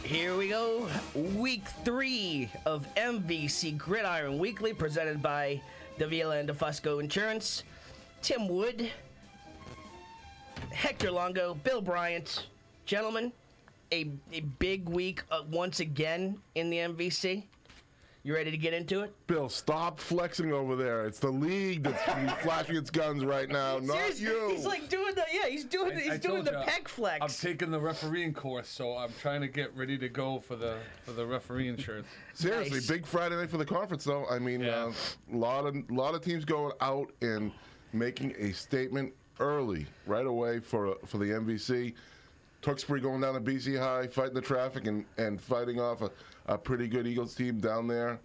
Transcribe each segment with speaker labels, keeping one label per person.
Speaker 1: Here we go. Week 3 of MVC Gridiron Weekly, presented by Davila and DeFusco Insurance. Tim Wood, Hector Longo, Bill Bryant. Gentlemen, a big week once again in the MVC. You ready to get into it?
Speaker 2: Bill, stop flexing over there. It's the league that's flashing its guns right now, not
Speaker 1: Seriously,
Speaker 2: you.
Speaker 1: He's like doing the he's doing the pec flex.
Speaker 3: I'm taking the refereeing course, so I'm trying to get ready to go for the refereeing shirt.
Speaker 2: Seriously,
Speaker 1: Nice.
Speaker 2: Big Friday night for the conference, though. I mean,
Speaker 3: Yeah.
Speaker 2: lot of teams going out and making a statement early, right away for the MVC. Tewksbury going down to BC High, fighting the traffic and fighting off a pretty good Eagles team down there.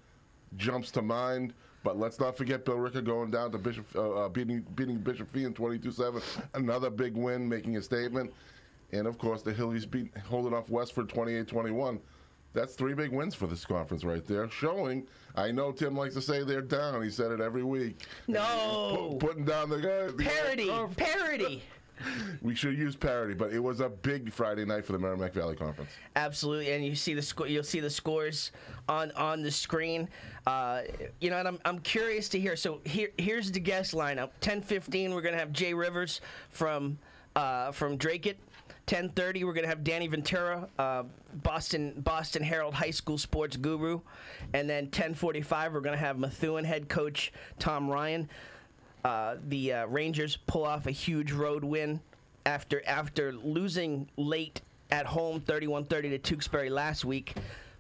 Speaker 2: Jumps to mind. But let's not forget Bill Ricker going down to Bishop, beating Bishop Fee in 22-7. Another big win, making a statement. And, of course, the Hillies holding off Westford 28-21. That's 3 big wins for this conference right there, showing, I know Tim likes to say they're down. He said it every week.
Speaker 1: No.
Speaker 2: Putting down the guys.
Speaker 1: Parody.
Speaker 2: We should use parity, but it was a big Friday night for the Merrimack Valley Conference.
Speaker 1: Absolutely, and you see you'll see the scores on the screen. And I'm curious to hear. So here's the guest lineup. 10:15, we're gonna have Jay Rivers from Drake-It. 10:30, we're gonna have Danny Ventura, Boston Herald High School sports guru, and then 10:45, we're gonna have Methuen head coach Tom Ryan. The Rangers pull off a huge road win after losing late at home 31-30 to Tewksbury last week.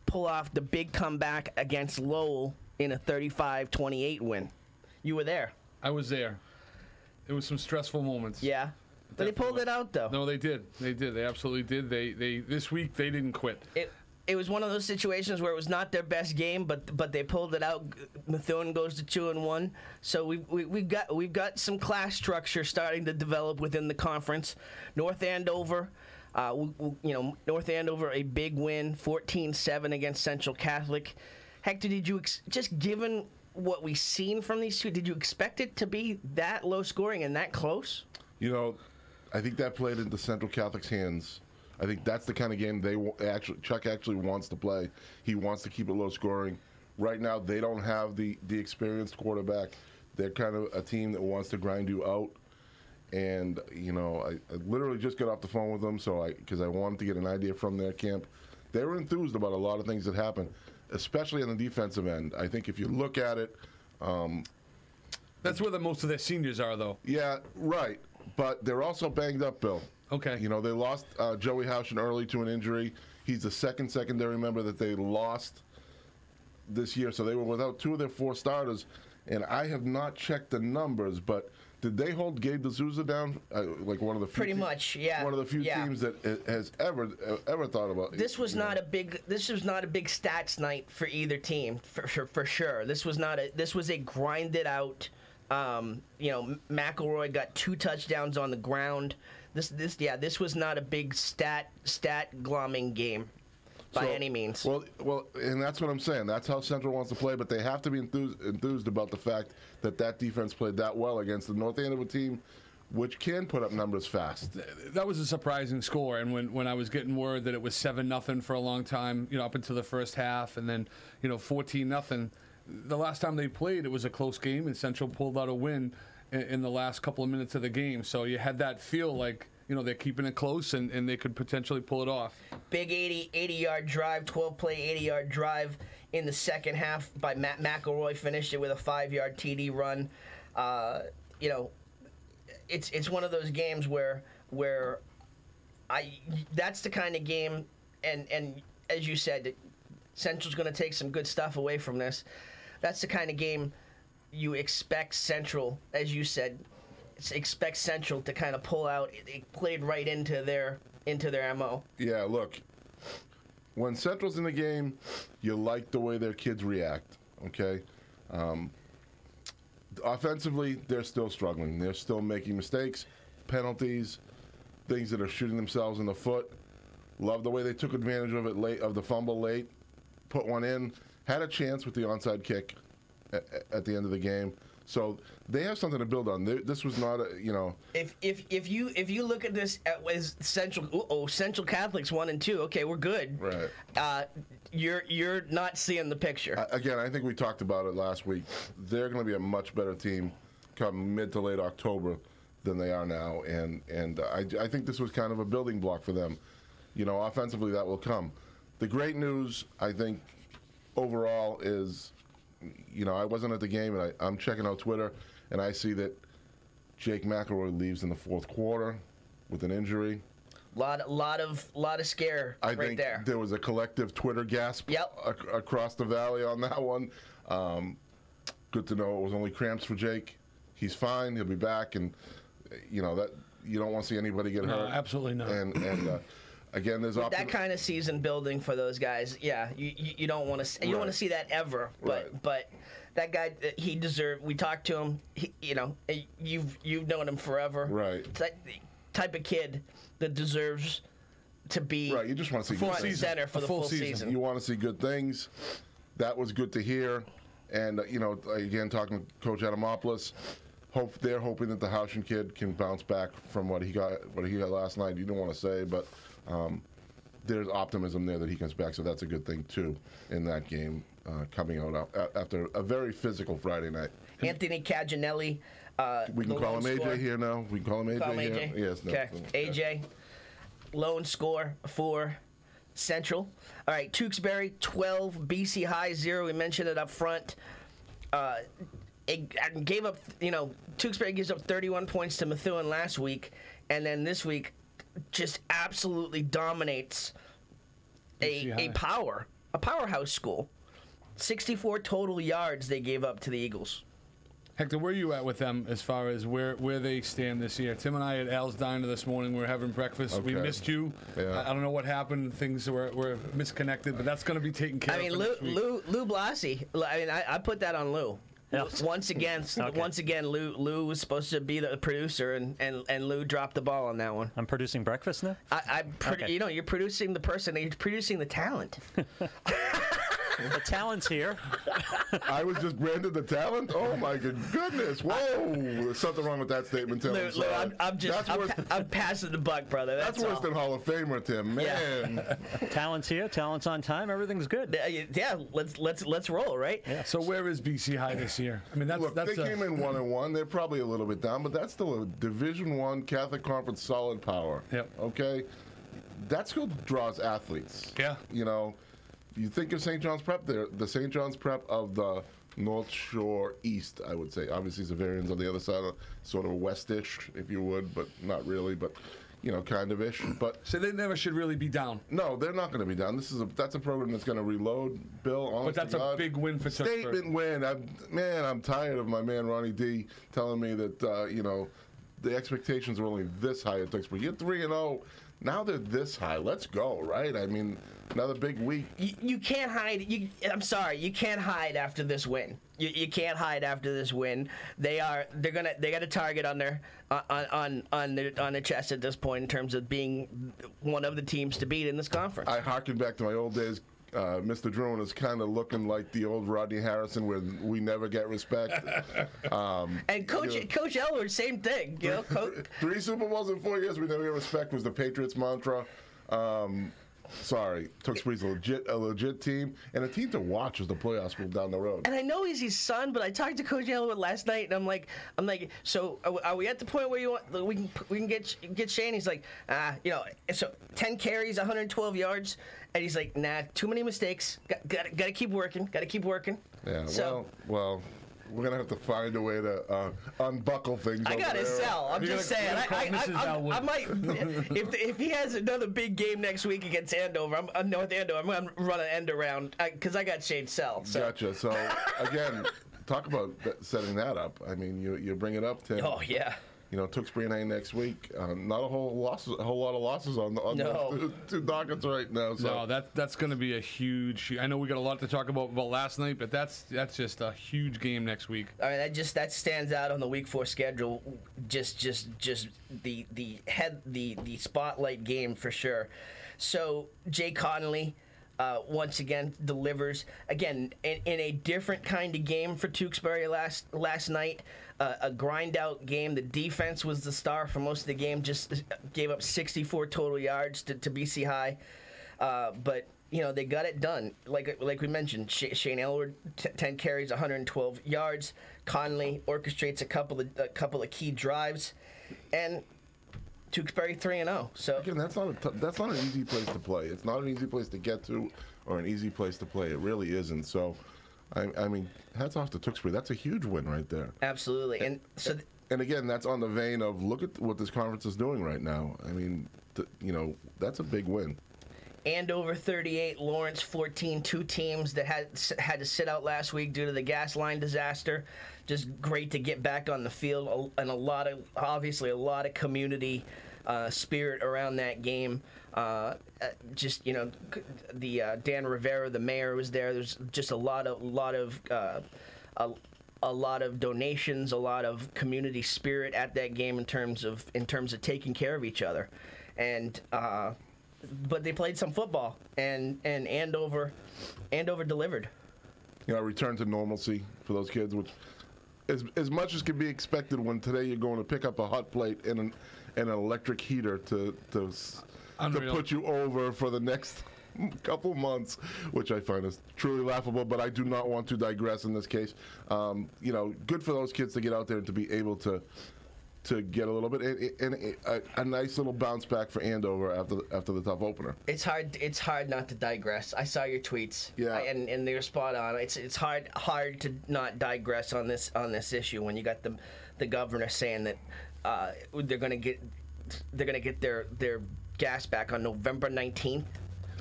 Speaker 1: Pull off the big comeback against Lowell in a 35-28 win. You were there.
Speaker 3: I was there. It was some stressful moments.
Speaker 1: Yeah. But they pulled it out, though.
Speaker 3: No, they did. They did. They absolutely did. They this week they didn't quit.
Speaker 1: It was one of those situations where it was not their best game, but they pulled it out. Methuen goes to 2-1, so we've got some class structure starting to develop within the conference. North Andover, North Andover, a big win, 14-7 against Central Catholic. Hector, did you just given what we've seen from these two, did you expect it to be that low scoring and that close?
Speaker 2: You know, I think that played into Central Catholic's hands. I think that's the kind of game Chuck actually wants to play. He wants to keep it low scoring. Right now, they don't have the experienced quarterback. They're kind of a team that wants to grind you out. And, I literally just got off the phone with them because I wanted to get an idea from their camp. They were enthused about a lot of things that happened, especially on the defensive end. I think if you look at it...
Speaker 3: That's where most of their seniors are, though.
Speaker 2: Yeah, right. But they're also banged up, Bill.
Speaker 3: Okay.
Speaker 2: They lost Joey Houchen early to an injury. He's the second secondary member that they lost this year. So they were without 2 of their 4 starters. And I have not checked the numbers, but did they hold Gabe D'Souza down? Like one of the few
Speaker 1: Pretty much, yeah.
Speaker 2: One of the few teams that has ever thought about.
Speaker 1: This was not a big stats night for either team for sure. This was a grinded out. McElroy got 2 touchdowns on the ground. This was not a big stat glomming game by any means.
Speaker 2: Well, and that's what I'm saying. That's how Central wants to play, but they have to be enthused about the fact that defense played that well against the North Andover team, which can put up numbers fast.
Speaker 3: That was a surprising score, and when I was getting word that it was 7-0 for a long time, up until the first half, and then 14-0. The last time they played, it was a close game, and Central pulled out a win in the last couple of minutes of the game. So you had that feel like, they're keeping it close and they could potentially pull it off. Big
Speaker 1: 80-yard drive, 12-play 80-yard drive in the second half by Matt McElroy. Finished it with a 5-yard TD run. It's one of those games where that's the kind of game, and as you said, Central's going to take some good stuff away from this. That's the kind of game you expect Central, as you said, expect Central to kind of pull out. It played right into their MO.
Speaker 2: Yeah, look, when Central's in the game, you like the way their kids react, okay? Offensively, they're still struggling. They're still making mistakes, penalties, things that are shooting themselves in the foot. Love the way they took advantage of it late, of the fumble late, put one in, had a chance with the onside kick, at the end of the game. So they have something to build on. This was not
Speaker 1: If you look at this as Central Catholics 1 and 2, okay, we're good.
Speaker 2: Right.
Speaker 1: You're not seeing the picture.
Speaker 2: Again, I think we talked about it last week. They're going to be a much better team come mid to late October than they are now, and I think this was kind of a building block for them. Offensively, that will come. The great news, I think, overall is, I wasn't at the game, and I'm checking out Twitter, and I see that Jake McElroy leaves in the fourth quarter with an injury.
Speaker 1: Lot of scare
Speaker 2: I
Speaker 1: right
Speaker 2: think
Speaker 1: there.
Speaker 2: There was a collective Twitter gasp
Speaker 1: Yep.
Speaker 2: Across the valley on that one. Good to know it was only cramps for Jake. He's fine. He'll be back, and that you don't want to see anybody get hurt.
Speaker 3: Absolutely not.
Speaker 2: And again, there's
Speaker 1: that kind of season building for those guys. Yeah, you don't want to you don't want to see that ever. But that guy, he deserved. We talked to him. You've known him forever.
Speaker 2: Right.
Speaker 1: It's that type of kid that deserves to be
Speaker 2: right. You just want to see
Speaker 1: front and center for the full season.
Speaker 2: You want to see good things. That was good to hear. And again, talking to Coach Adamopoulos, they're hoping that the Haushin kid can bounce back from what he got last night. You don't want to say, but there's optimism there that he comes back. So that's a good thing too in that game coming out after a very physical Friday night.
Speaker 1: Anthony Caginelli.
Speaker 2: We can call him AJ here now. We can call him AJ here. Yes. No.
Speaker 1: Okay. AJ, lone score for Central. All right. Tewksbury 12, BC High 0. We mentioned it up front. It gave up. Tewksbury gives up 31 points to Methuen last week, and then this week just absolutely dominates a powerhouse school. 64 total yards they gave up to the Eagles.
Speaker 3: Hector, where are you at with them as far as where they stand this year? Tim and I at Al's Diner this morning. We were having breakfast. Okay. We missed you.
Speaker 2: Yeah.
Speaker 3: I don't know what happened. Things were misconnected, but that's going to be taken care of.
Speaker 1: Lou Blasi. I put that on Lou. Yeah. Once again, Lou was supposed to be the producer, and Lou dropped the ball on that one.
Speaker 4: I'm producing breakfast now?
Speaker 1: Okay. You're producing the person. You're producing the talent.
Speaker 4: The talent's here.
Speaker 2: I was just branded the talent? Oh, my goodness. Whoa. There's something wrong with that statement, Tim.
Speaker 1: Lou, I'm passing the buck, brother.
Speaker 2: That's worse than Hall of Famer, Tim. Man.
Speaker 4: Yeah. Talent's here. Talent's on time. Everything's good.
Speaker 1: Yeah, let's roll, right?
Speaker 3: Yeah. So where is BC High this year? I mean,
Speaker 2: they came in 1-1. They're probably a little bit down, but that's still a Division I Catholic Conference solid power.
Speaker 3: Yep.
Speaker 2: Okay? That school draws athletes.
Speaker 3: Yeah.
Speaker 2: You think of St. John's Prep, the St. John's Prep of the North Shore East, I would say. Obviously, Zavarian's on the other side, sort of west-ish, if you would, but not really, but, kind of ish. But
Speaker 3: so they never should really be down.
Speaker 2: No, they're not going to be down. That's a program that's going to reload, Bill.
Speaker 3: But that's a big win for Tewksbury.
Speaker 2: Statement win. I'm tired of my man Ronnie D telling me that, the expectations are only this high at Tewksbury. You're 3-0. Now they're this high. Let's go, right? I mean, another big week.
Speaker 1: You can't hide. I'm sorry. You can't hide after this win. You can't hide after this win. They got a target on their chest at this point in terms of being one of the teams to beat in this conference.
Speaker 2: I harken back to my old days. Mr. Druin is kind of looking like the old Rodney Harrison, where we never get respect.
Speaker 1: And Coach Elwood, same thing.
Speaker 2: Three Super Bowls in 4 years, we never get respect, was the Patriots' mantra. Sorry, Tewksbury's a legit team, and a team to watch as the playoffs move down the road.
Speaker 1: And I know he's his son, but I talked to Coach Elwood last night, and I'm like, so are we at the point where we can get Shane? He's like, so 10 carries, 112 yards, and he's like, nah, too many mistakes. Got to keep working.
Speaker 2: Yeah.
Speaker 1: So,
Speaker 2: well. We're gonna have to find a way to unbuckle things.
Speaker 1: I got to sell. I'm just saying. I might. If he has another big game next week against Andover, North Andover, I'm gonna run an end around because I got Shane Sell. So.
Speaker 2: Gotcha. So again, talk about setting that up. I mean, you bring it up, Tim.
Speaker 1: Oh yeah.
Speaker 2: Tewksbury and A next week. Not a whole lot of losses on the two dockets right now. So.
Speaker 3: No, that's going to be a huge. I know we got a lot to talk about last night, but that's just a huge game next week.
Speaker 1: I mean, that stands out on the week 4 schedule. Just the spotlight game for sure. So Jay Connolly, once again delivers again in a different kind of game for Tewksbury last night. A grind out game. The defense was the star for most of the game. Just gave up 64 total yards to BC High, but they got it done. Like we mentioned, Shane Elwood 10 carries, 112 yards. Conley orchestrates a couple of key drives, and Tewksbury 3-0. So
Speaker 2: again, that's not an easy place to play. It's not an easy place to get to, or an easy place to play. It really isn't. So, I mean, hats off to Tewksbury. That's a huge win right there.
Speaker 1: Absolutely, and so.
Speaker 2: And again, that's on the vein of look at what this conference is doing right now. I mean, that's a big win.
Speaker 1: Andover 38, Lawrence 14. Two teams that had to sit out last week due to the gas line disaster. Just great to get back on the field, and obviously a lot of community spirit around that game. The Dan Rivera, the mayor, was there. There's just a lot of donations, a lot of community spirit at that game in terms of taking care of each other, and. But they played some football, and Andover delivered.
Speaker 2: Return to normalcy for those kids, which as much as can be expected when today you're going to pick up a hot plate and an electric heater to put you over for the next couple months, which I find is truly laughable, but I do not want to digress in this case. Good for those kids to get out there and to be able to get a little bit and a nice little bounce back for Andover after the tough opener. It's
Speaker 1: hard not to digress. I saw your tweets.
Speaker 2: Yeah.
Speaker 1: And they're spot on. It's hard to not digress on this issue when you got the governor saying that they're gonna get their gas back on November 19th.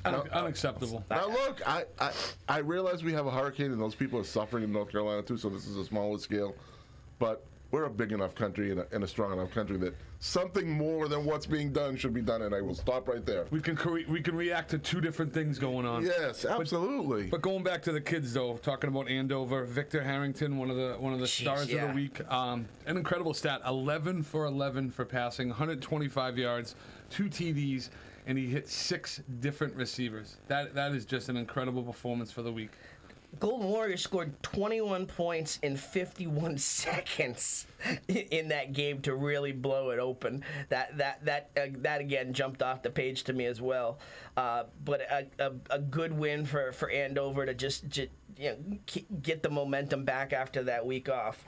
Speaker 3: Unacceptable.
Speaker 2: Now look, I realize we have a hurricane and those people are suffering in North Carolina too, so this is a smaller scale, but we're a big enough country and a strong enough country that something more than what's being done should be done, and I will stop right there.
Speaker 3: We can react to two different things going on.
Speaker 2: Yes, absolutely.
Speaker 3: But going back to the kids, though, talking about Andover, Victor Harrington, one of the stars of the week, an incredible stat: 11 for 11 for passing, 125 yards, 2 TDs, and he hit 6 different receivers. That is just an incredible performance for the week.
Speaker 1: Golden Warriors scored 21 points in 51 seconds in that game to really blow it open. That again jumped off the page to me as well. But a good win for Andover to just get the momentum back after that week off.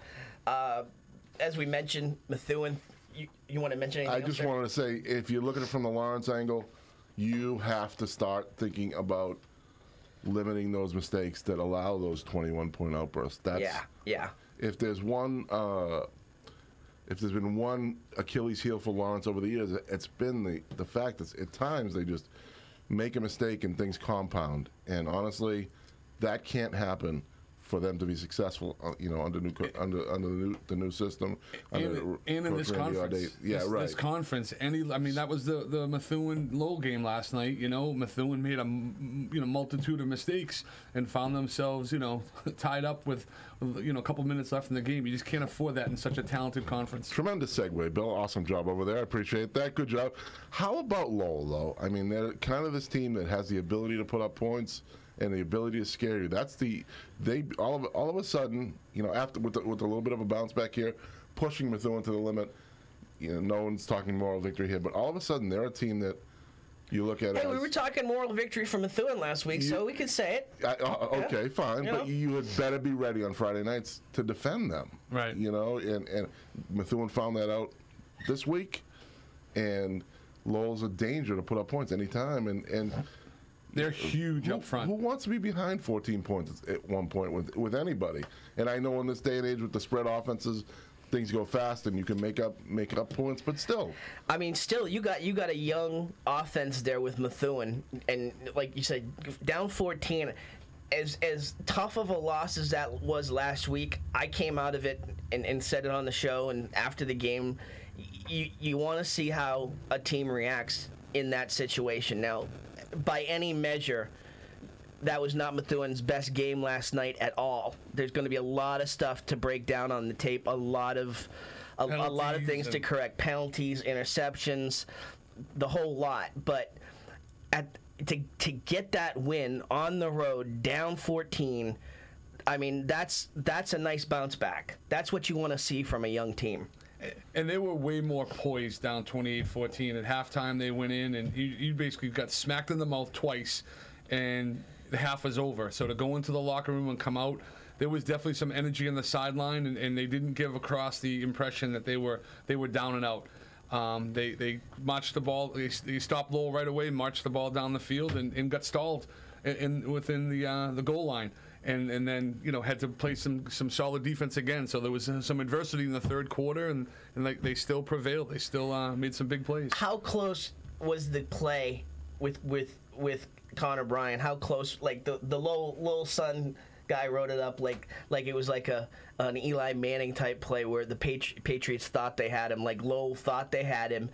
Speaker 1: As we mentioned, Methuen. You want to mention anything?
Speaker 2: I just wanted to say, if you look at it from the Lawrence angle, you have to start thinking about limiting those mistakes that allow those 21-point outbursts.
Speaker 1: Yeah.
Speaker 2: If there's been one Achilles heel for Lawrence over the years, it's been the fact that at times they just make a mistake and things compound. And honestly, that can't happen for them to be successful, under the new system.
Speaker 3: And in this conference. This conference. That was the Methuen-Lowell game last night. Methuen made a multitude of mistakes and found themselves, tied up with a couple minutes left in the game. You just can't afford that in such a talented conference.
Speaker 2: Tremendous segue, Bill. Awesome job over there. I appreciate that. Good job. How about Lowell, though? I mean, they're kind of this team that has the ability to put up points and the ability to scare you. That's all of a sudden, after with a little bit of a bounce back here, pushing Methuen to the limit. No one's talking moral victory here, but all of a sudden they're a team that you look at.
Speaker 1: Hey, we were talking moral victory for Methuen last week, so we can say it.
Speaker 2: Okay, fine, but you had better be ready on Friday nights to defend them.
Speaker 3: Right.
Speaker 2: And Methuen found that out this week, and Lowell's a danger to put up points anytime, and
Speaker 3: they're huge up front.
Speaker 2: Who wants to be behind 14 points at one point with anybody? And I know in this day and age with the spread offenses, things go fast and you can make up points, but still.
Speaker 1: I mean, still, you got a young offense there with Methuen, and like you said, down 14. As tough of a loss as that was last week, I came out of it and said it on the show and after the game. You want to see how a team reacts in that situation. Now, by any measure, that was not Methuen's best game last night at all. There's going to be a lot of stuff to break down on the tape, a lot of things to correct, penalties, interceptions, the whole lot. But to get that win on the road, down 14. I mean, that's a nice bounce back. That's what you want to see from a young team.
Speaker 3: And they were way more poised down 28-14. At halftime, they went in, and you basically got smacked in the mouth twice, and the half was over. So to go into the locker room and come out, there was definitely some energy on the sideline, and they didn't give across the impression that they were down and out. They marched the ball. They stopped Lowell right away, marched the ball down the field, and got stalled within the goal line. And then had to play some solid defense again. So there was some adversity in the third quarter, and they still prevailed. They still made some big plays.
Speaker 1: How close was the play with Connor Bryant? How close? Like the Lowell Sun guy wrote it up like it was like an Eli Manning type play where the Patriots thought they had him. Like Lowell thought they had him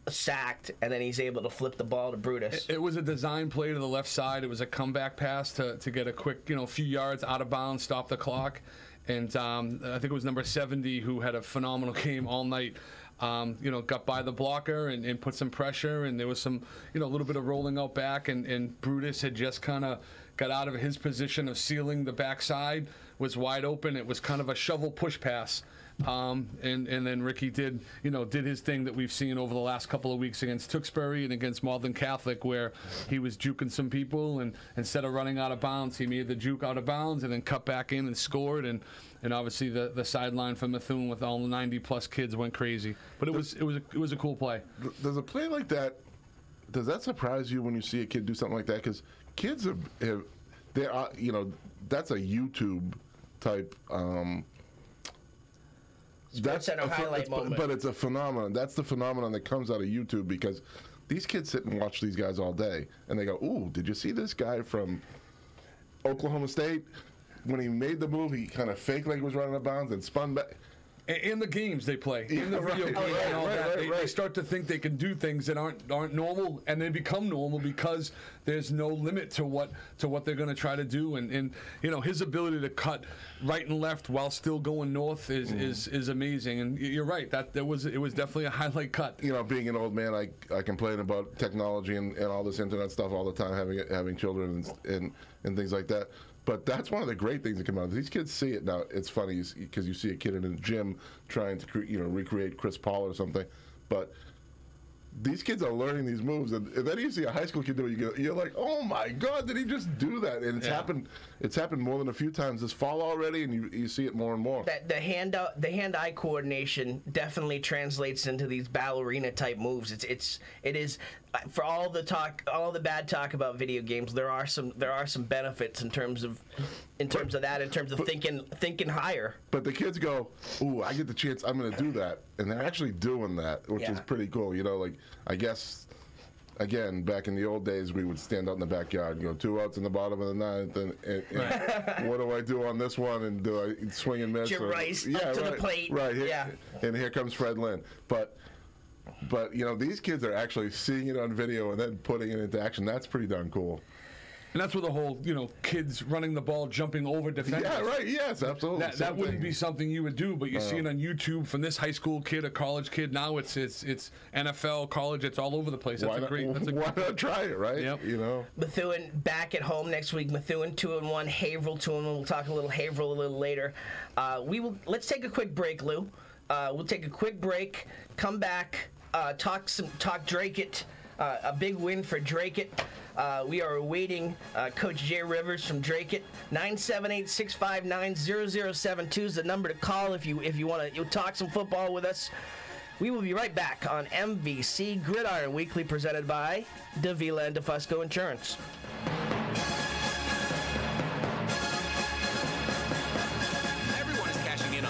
Speaker 1: sacked, and then he's able to flip the ball to Brutus.
Speaker 3: It was a design play to the left side. It was a comeback pass to get a quick few yards out of bounds, stop the clock. And I think it was number 70 who had a phenomenal game all night. Got by the blocker and put some pressure, and there was some a little bit of rolling out back, and Brutus had just kind of got out of his position of sealing the backside, was wide open. It was kind of a shovel push pass. And then Ricky did his thing that we've seen over the last couple of weeks against Tewksbury and against Malden Catholic, where he was juking some people, and instead of running out of bounds, he made the juke out of bounds and then cut back in and scored. And obviously the sideline for Methuen with all the 90+ kids went crazy. But it was a cool play.
Speaker 2: Does a play like that, does that surprise you when you see a kid do something like that? Because kids they are that's a YouTube type.
Speaker 1: Sports Center highlight moment.
Speaker 2: But it's a phenomenon. That's the phenomenon that comes out of YouTube, because these kids sit and watch these guys all day, and they go, "Ooh, did you see this guy from Oklahoma State? When he made the move, he kind of faked like he was running out of bounds and spun back."
Speaker 3: In the games they play, in the video game, and all that, they start to think they can do things that aren't normal, and they become normal because there's no limit to what they're going to try to do. And his ability to cut right and left while still going north is amazing. And you're right, it was definitely a highlight cut.
Speaker 2: Being an old man, I complain about technology and all this internet stuff all the time, having children and things like that. But that's one of the great things that come out. These kids see it now. It's funny because you see a kid in a gym trying to recreate Chris Paul or something, but these kids are learning these moves, and then you see a high school kid do it. You're like, oh my God, did he just do that? And it's happened. It's happened more than a few times this fall already, and you see it more and more.
Speaker 1: The hand-eye coordination definitely translates into these ballerina type moves. It is for all the bad talk about video games. There are some benefits in terms of thinking higher.
Speaker 2: But the kids go, ooh, I get the chance, I'm going to do that, and they're actually doing that, which is pretty cool. I guess, again, back in the old days, we would stand out in the backyard, 2 outs in the bottom of the ninth, and what do I do on this one? And do I swing and miss?
Speaker 1: Jim Rice up to the plate.
Speaker 2: Right. And here comes Fred Lynn. But these kids are actually seeing it on video and then putting it into action. That's pretty darn cool.
Speaker 3: And that's where the whole, kids running the ball, jumping over defenders.
Speaker 2: Yeah, right. Yes, absolutely.
Speaker 3: That wouldn't be something you would do, but you see it on YouTube from this high school kid, a college kid. Now it's NFL, college. It's all over the place. Why
Speaker 2: not try it, right?
Speaker 3: Yep.
Speaker 1: Methuen back at home next week. Methuen 2-1, Haverhill 2-1. We'll talk a little Haverhill a little later. Let's take a quick break, Lou. We'll take a quick break. Come back. Talk Drake-it. A big win for Drake-it. We are awaiting Coach Jay Rivers from Drake-it. 978-659-0072 is the number to call if you want to talk some football with us. We will be right back on MVC Gridiron Weekly, presented by Davila and DeFusco Insurance.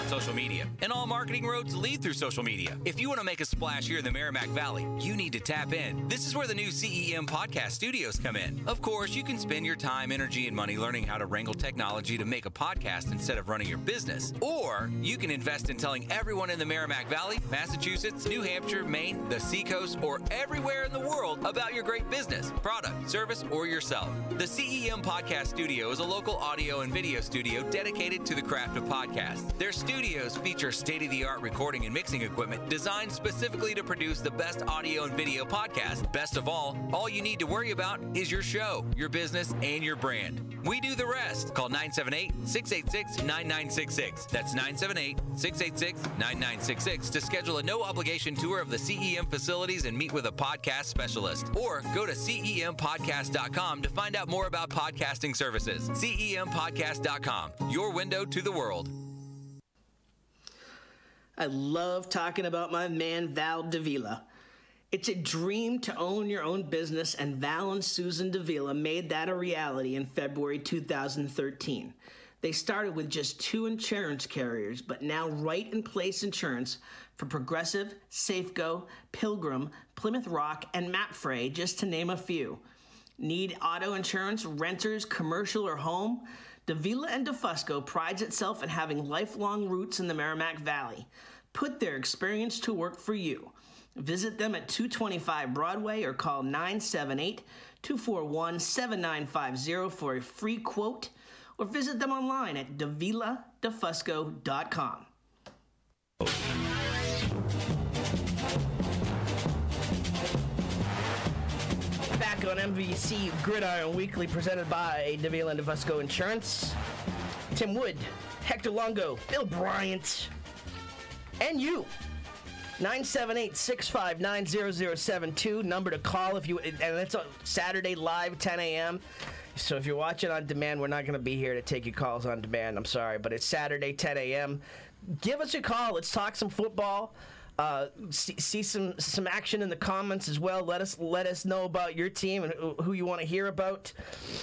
Speaker 5: Social media, and all marketing roads lead through social media. If you want to make a splash here in the Merrimack Valley, you need to tap in. This is where the new CEM podcast studios come in. Of course, you can spend your time, energy, and money learning how to wrangle technology to make a podcast instead of running your business. Or you can invest in telling everyone in the Merrimack Valley, Massachusetts, New Hampshire, Maine, the Seacoast, or everywhere in the world about your great business, product, service, or yourself. The CEM podcast studio is a local audio and video studio dedicated to the craft of podcasts. Their studio Studios feature state-of-the-art recording and mixing equipment designed specifically to produce the best audio and video podcast. Best of all you need to worry about is your show, your business, and your brand. We do the rest. Call 978-686-9966. That's 978-686-9966 to schedule a no-obligation tour of the CEM facilities and meet with a podcast specialist. Or go to CEMpodcast.com to find out more about podcasting services. CEMpodcast.com, your window to the world.
Speaker 1: I love talking about my man Val Davila. It's a dream to own your own business, and Val and Susan Davila made that a reality in February 2013. They started with just 2 insurance carriers, but now Right in Place Insurance for Progressive, Safeco, Pilgrim, Plymouth Rock, and Mapfre, just to name a few. Need auto insurance, renters, commercial, or home? Davila and DeFusco prides itself in having lifelong roots in the Merrimack Valley. Put their experience to work for you. Visit them at 225 Broadway or call 978-241-7950 for a free quote, or visit them online at daviladefusco.com. Back on MVC Gridiron Weekly, presented by Davila and DeFusco Insurance. Tim Wood, Hector Longo, Bill Bryant, and you. 978-659-0072, number to call if you, and that's on Saturday live, 10 a.m. So if you're watching on demand, we're not going to be here to take your calls on demand. I'm sorry, but it's Saturday, 10 a.m. Give us a call. Let's talk some football. See some action in the comments as well. Let us know about your team and who you want to hear about.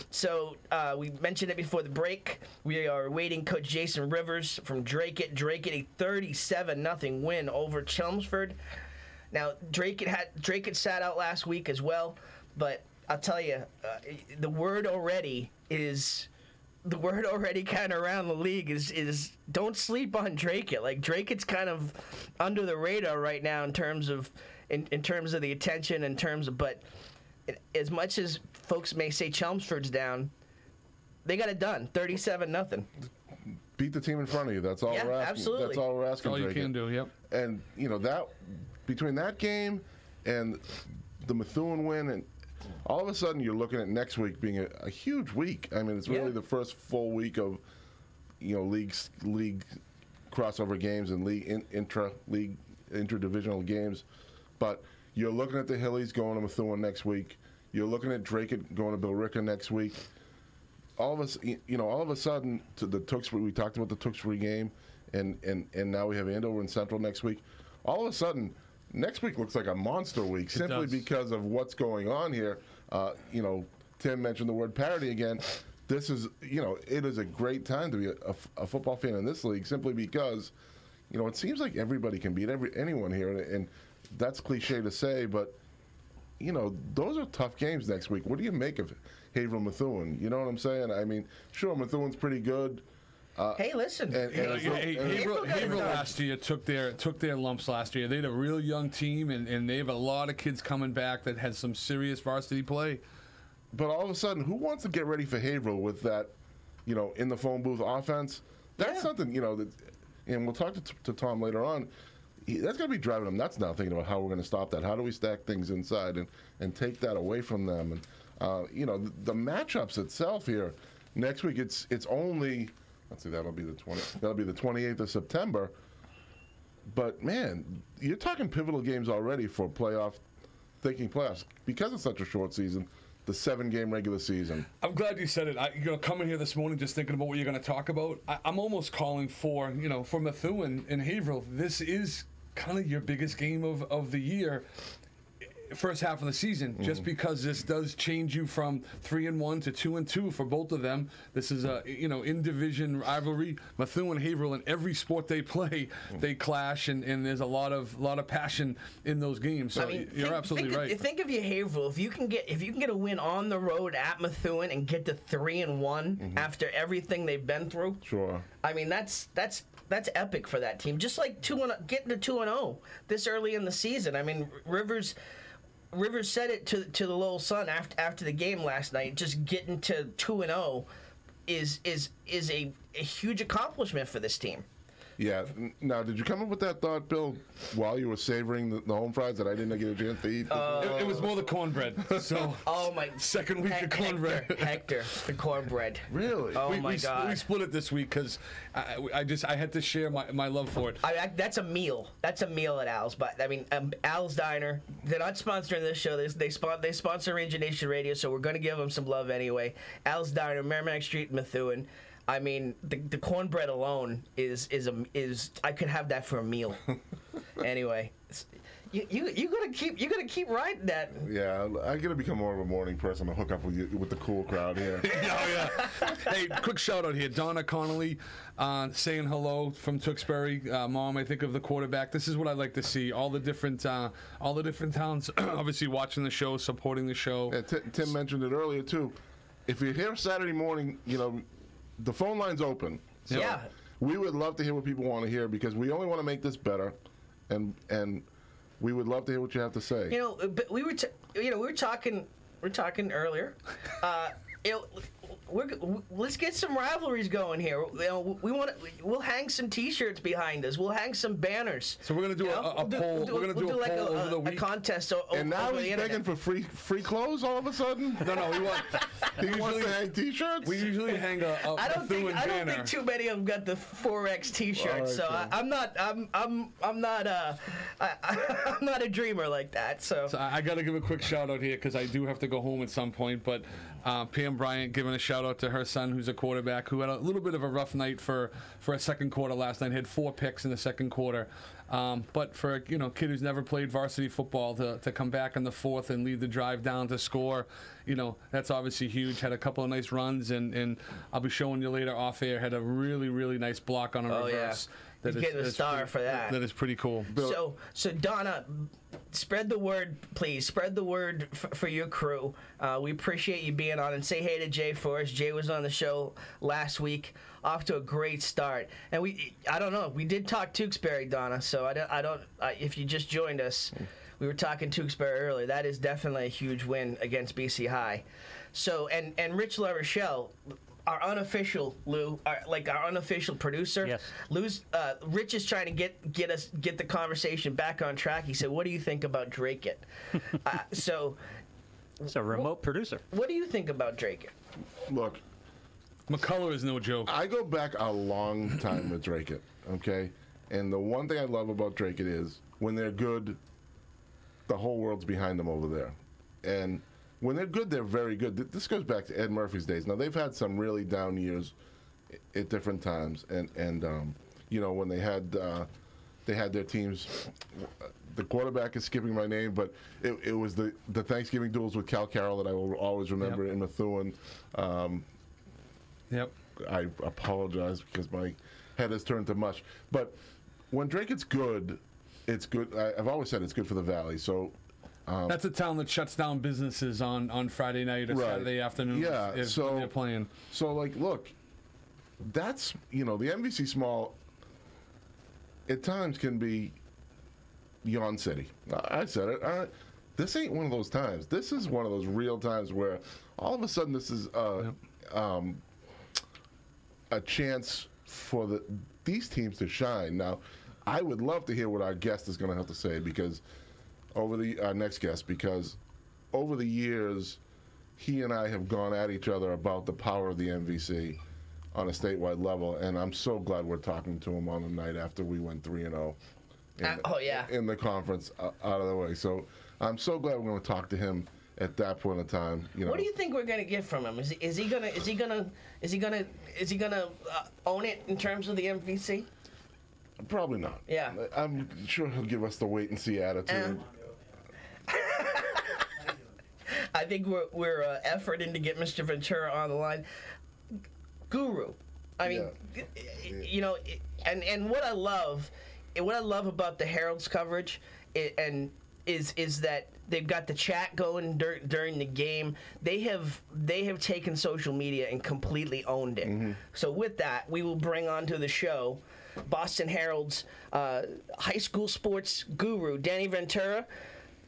Speaker 1: So we mentioned it before the break. We are awaiting Coach Jason Rivers from Drake it, a 37-0 win over Chelmsford. Now Drake it sat out last week as well, but I'll tell you, the word already kind of around the league is don't sleep on Drake it. Like, Drake it's kind of under the radar right now in terms of the attention, but as much as folks may say Chelmsford's down, they got it done, 37-0.
Speaker 2: Beat the team in front of you. That's all we're asking.
Speaker 1: Absolutely.
Speaker 2: That's all we're asking.
Speaker 3: That's all you can do. Yep.
Speaker 2: And that between that game and the Methuen win, and all of a sudden you're looking at next week being a huge week. I mean, it's really the first full week of league crossover games and intra-league interdivisional games. But you're looking at the Hillies going to Methuen next week. You're looking at Drake going to Billerica next week. All of a sudden, to the Tewksbury, we talked about the Tewksbury game, and now we have Andover and Central next week. All of a sudden, next week looks like a monster week simply because of what's going on here. Tim mentioned the word parity again. This is, it is a great time to be a football fan in this league simply because, it seems like everybody can beat anyone here, and that's cliche to say, but, those are tough games next week. What do you make of Haverhill Methuen? You know what I'm saying? I mean, sure, Methuen's pretty good.
Speaker 1: Hey, listen.
Speaker 3: Haverhill last year took their lumps last year. They had a real young team, and they have a lot of kids coming back that had some serious varsity play.
Speaker 2: But all of a sudden, who wants to get ready for Haverhill with that, in the phone booth offense? That's something, and we'll talk to Tom later on. That's going to be driving them nuts now, thinking about how we're going to stop that. How do we stack things inside and take that away from them? And, the matchups itself here, next week, it's only... Let's see, that'll be the 28th of September. But man, you're talking pivotal games already for playoffs because it's such a short season. The 7-game regular season.
Speaker 3: I'm glad you said it. Coming here this morning, just thinking about what you're going to talk about. I'm almost calling for for Methuen and Haverhill. This is kind of your biggest game of the year. First half of the season, just because this does change you from 3-1 to 2-2 for both of them. This is a in division rivalry. Methuen and Haverhill, in every sport they play, they clash, and there's a lot of passion in those games. So you're absolutely right.
Speaker 1: Think of your Haverhill. If you can get a win on the road at Methuen and get to 3-1 after everything they've been through.
Speaker 2: Sure.
Speaker 1: I mean that's epic for that team. Just like getting to 2-0 this early in the season. I mean Rivers said it to the Lowell Sun after the game last night. Just getting to 2-0 is a huge accomplishment for this team.
Speaker 2: Yeah. Now, did you come up with that thought, Bill, while you were savoring the home fries that I didn't get a chance to eat?
Speaker 3: It was more the cornbread. So
Speaker 1: Oh my!
Speaker 3: second week of cornbread.
Speaker 1: Hector, the cornbread.
Speaker 2: Really?
Speaker 1: Oh
Speaker 3: we
Speaker 1: my God!
Speaker 3: we split it this week because I had to share my love for it.
Speaker 1: That's a meal. That's a meal at Al's. But I mean, Al's Diner. They're not sponsoring this show. They sponsor Ranger Nation Radio, so we're gonna give them some love anyway. Al's Diner, Merrimack Street, Methuen. I mean, the cornbread alone is I could have that for a meal. Anyway, you gotta keep riding that.
Speaker 2: Yeah, I gotta become more of a morning person to hook up with the cool crowd here.
Speaker 3: Oh yeah. Hey, quick shout out here, Donna Connolly, saying hello from Tewksbury. Mom, I think of the quarterback. This is what I like to see. All the different towns, obviously watching the show, supporting the show.
Speaker 2: Yeah, Tim mentioned it earlier too. If you're here Saturday morning, the phone line's open. So
Speaker 1: Yeah.
Speaker 2: we would love to hear what people want to hear because we only want to make this better, and we would love to hear what you have to say.
Speaker 1: But we were talking earlier. Let's get some rivalries going here. We'll hang some T-shirts behind us. We'll hang some banners.
Speaker 3: So we're gonna do a poll. We're gonna do a
Speaker 1: like
Speaker 3: poll over the
Speaker 1: a
Speaker 3: week.
Speaker 2: And
Speaker 1: contest.
Speaker 2: now
Speaker 1: over the
Speaker 2: he's
Speaker 1: internet.
Speaker 2: begging for free clothes all of a sudden.
Speaker 3: No, we want.
Speaker 2: He wants to hang T-shirts.
Speaker 3: We usually hang a
Speaker 1: I don't
Speaker 3: Methuen banner.
Speaker 1: think too many of them got the 4X T-shirts.
Speaker 2: All right,
Speaker 1: So
Speaker 2: Tim.
Speaker 1: I'm not a dreamer like that. So
Speaker 3: So I got to give a quick shout out here because I do have to go home at some point. But Pam Bryant giving a shout out to her son, who's a quarterback, who had a little bit of a rough night for a second quarter last night. Had 4 picks in the second quarter. But for a kid who's never played varsity football to come back in the fourth and lead the drive down to score, that's obviously huge. Had a couple of nice runs, and I'll be showing you later off air. Had a really, really nice block on a reverse.
Speaker 1: yeah. He's getting a star for that.
Speaker 3: That is pretty cool.
Speaker 1: So Donna, spread the word, please. Spread the word for your crew. We appreciate you being on, and say hey to Jay for us. Jay was on the show last week, off to a great start. And I don't know, we did talk Tewksbury, Donna. So I don't. If you just joined us, we were talking Tewksbury earlier. That is definitely a huge win against BC High. So and Rich LaRochelle, our unofficial our unofficial producer.
Speaker 4: Yes.
Speaker 1: Rich is trying to get the conversation back on track. He said, "What do you think about Drake it?" So,
Speaker 4: It's a remote producer.
Speaker 1: what do you think about Drake it?
Speaker 2: Look,
Speaker 3: McCullough is no joke.
Speaker 2: I go back a long time with Drake it, okay? And the one thing I love about Drake it is when they're good, the whole world's behind them over there. And when they're good, they're very good. This goes back to Ed Murphy's days. Now, they've had some really down years at different times. And when they had their teams, the quarterback is skipping my name, but it was the Thanksgiving duels with Cal Carroll that I will always remember in Methuen.
Speaker 3: Yep.
Speaker 2: I apologize because my head has turned to mush. But when Drake it's good, it's good. I've always said it's good for the Valley. So
Speaker 3: That's a town that shuts down businesses on Friday night or
Speaker 2: Right.
Speaker 3: Saturday afternoon
Speaker 2: Yeah,
Speaker 3: when they're playing.
Speaker 2: So, look, that's, the MVC Small at times can be Yawn City. I said it. This ain't one of those times. This is one of those real times where all of a sudden this is a chance for these teams to shine. Now, I would love to hear what our guest is going to have to say because our next guest, because over the years, he and I have gone at each other about the power of the MVC on a statewide level, and I'm so glad we're talking to him on the night after we went 3-0 in the conference out of the way. So I'm so glad we're going to talk to him at that point in time.
Speaker 1: What do you think we're going to get from him? Is he gonna own it in terms of the MVC?
Speaker 2: Probably not.
Speaker 1: Yeah.
Speaker 2: I'm sure he'll give us the wait and see attitude.
Speaker 1: I think we're efforting to get Mr. Ventura on the line. Guru, I mean, and what I love about the Herald's coverage, is that they've got the chat going during the game. They have taken social media and completely owned it. Mm-hmm. So with that, we will bring onto the show Boston Herald's high school sports guru, Danny Ventura.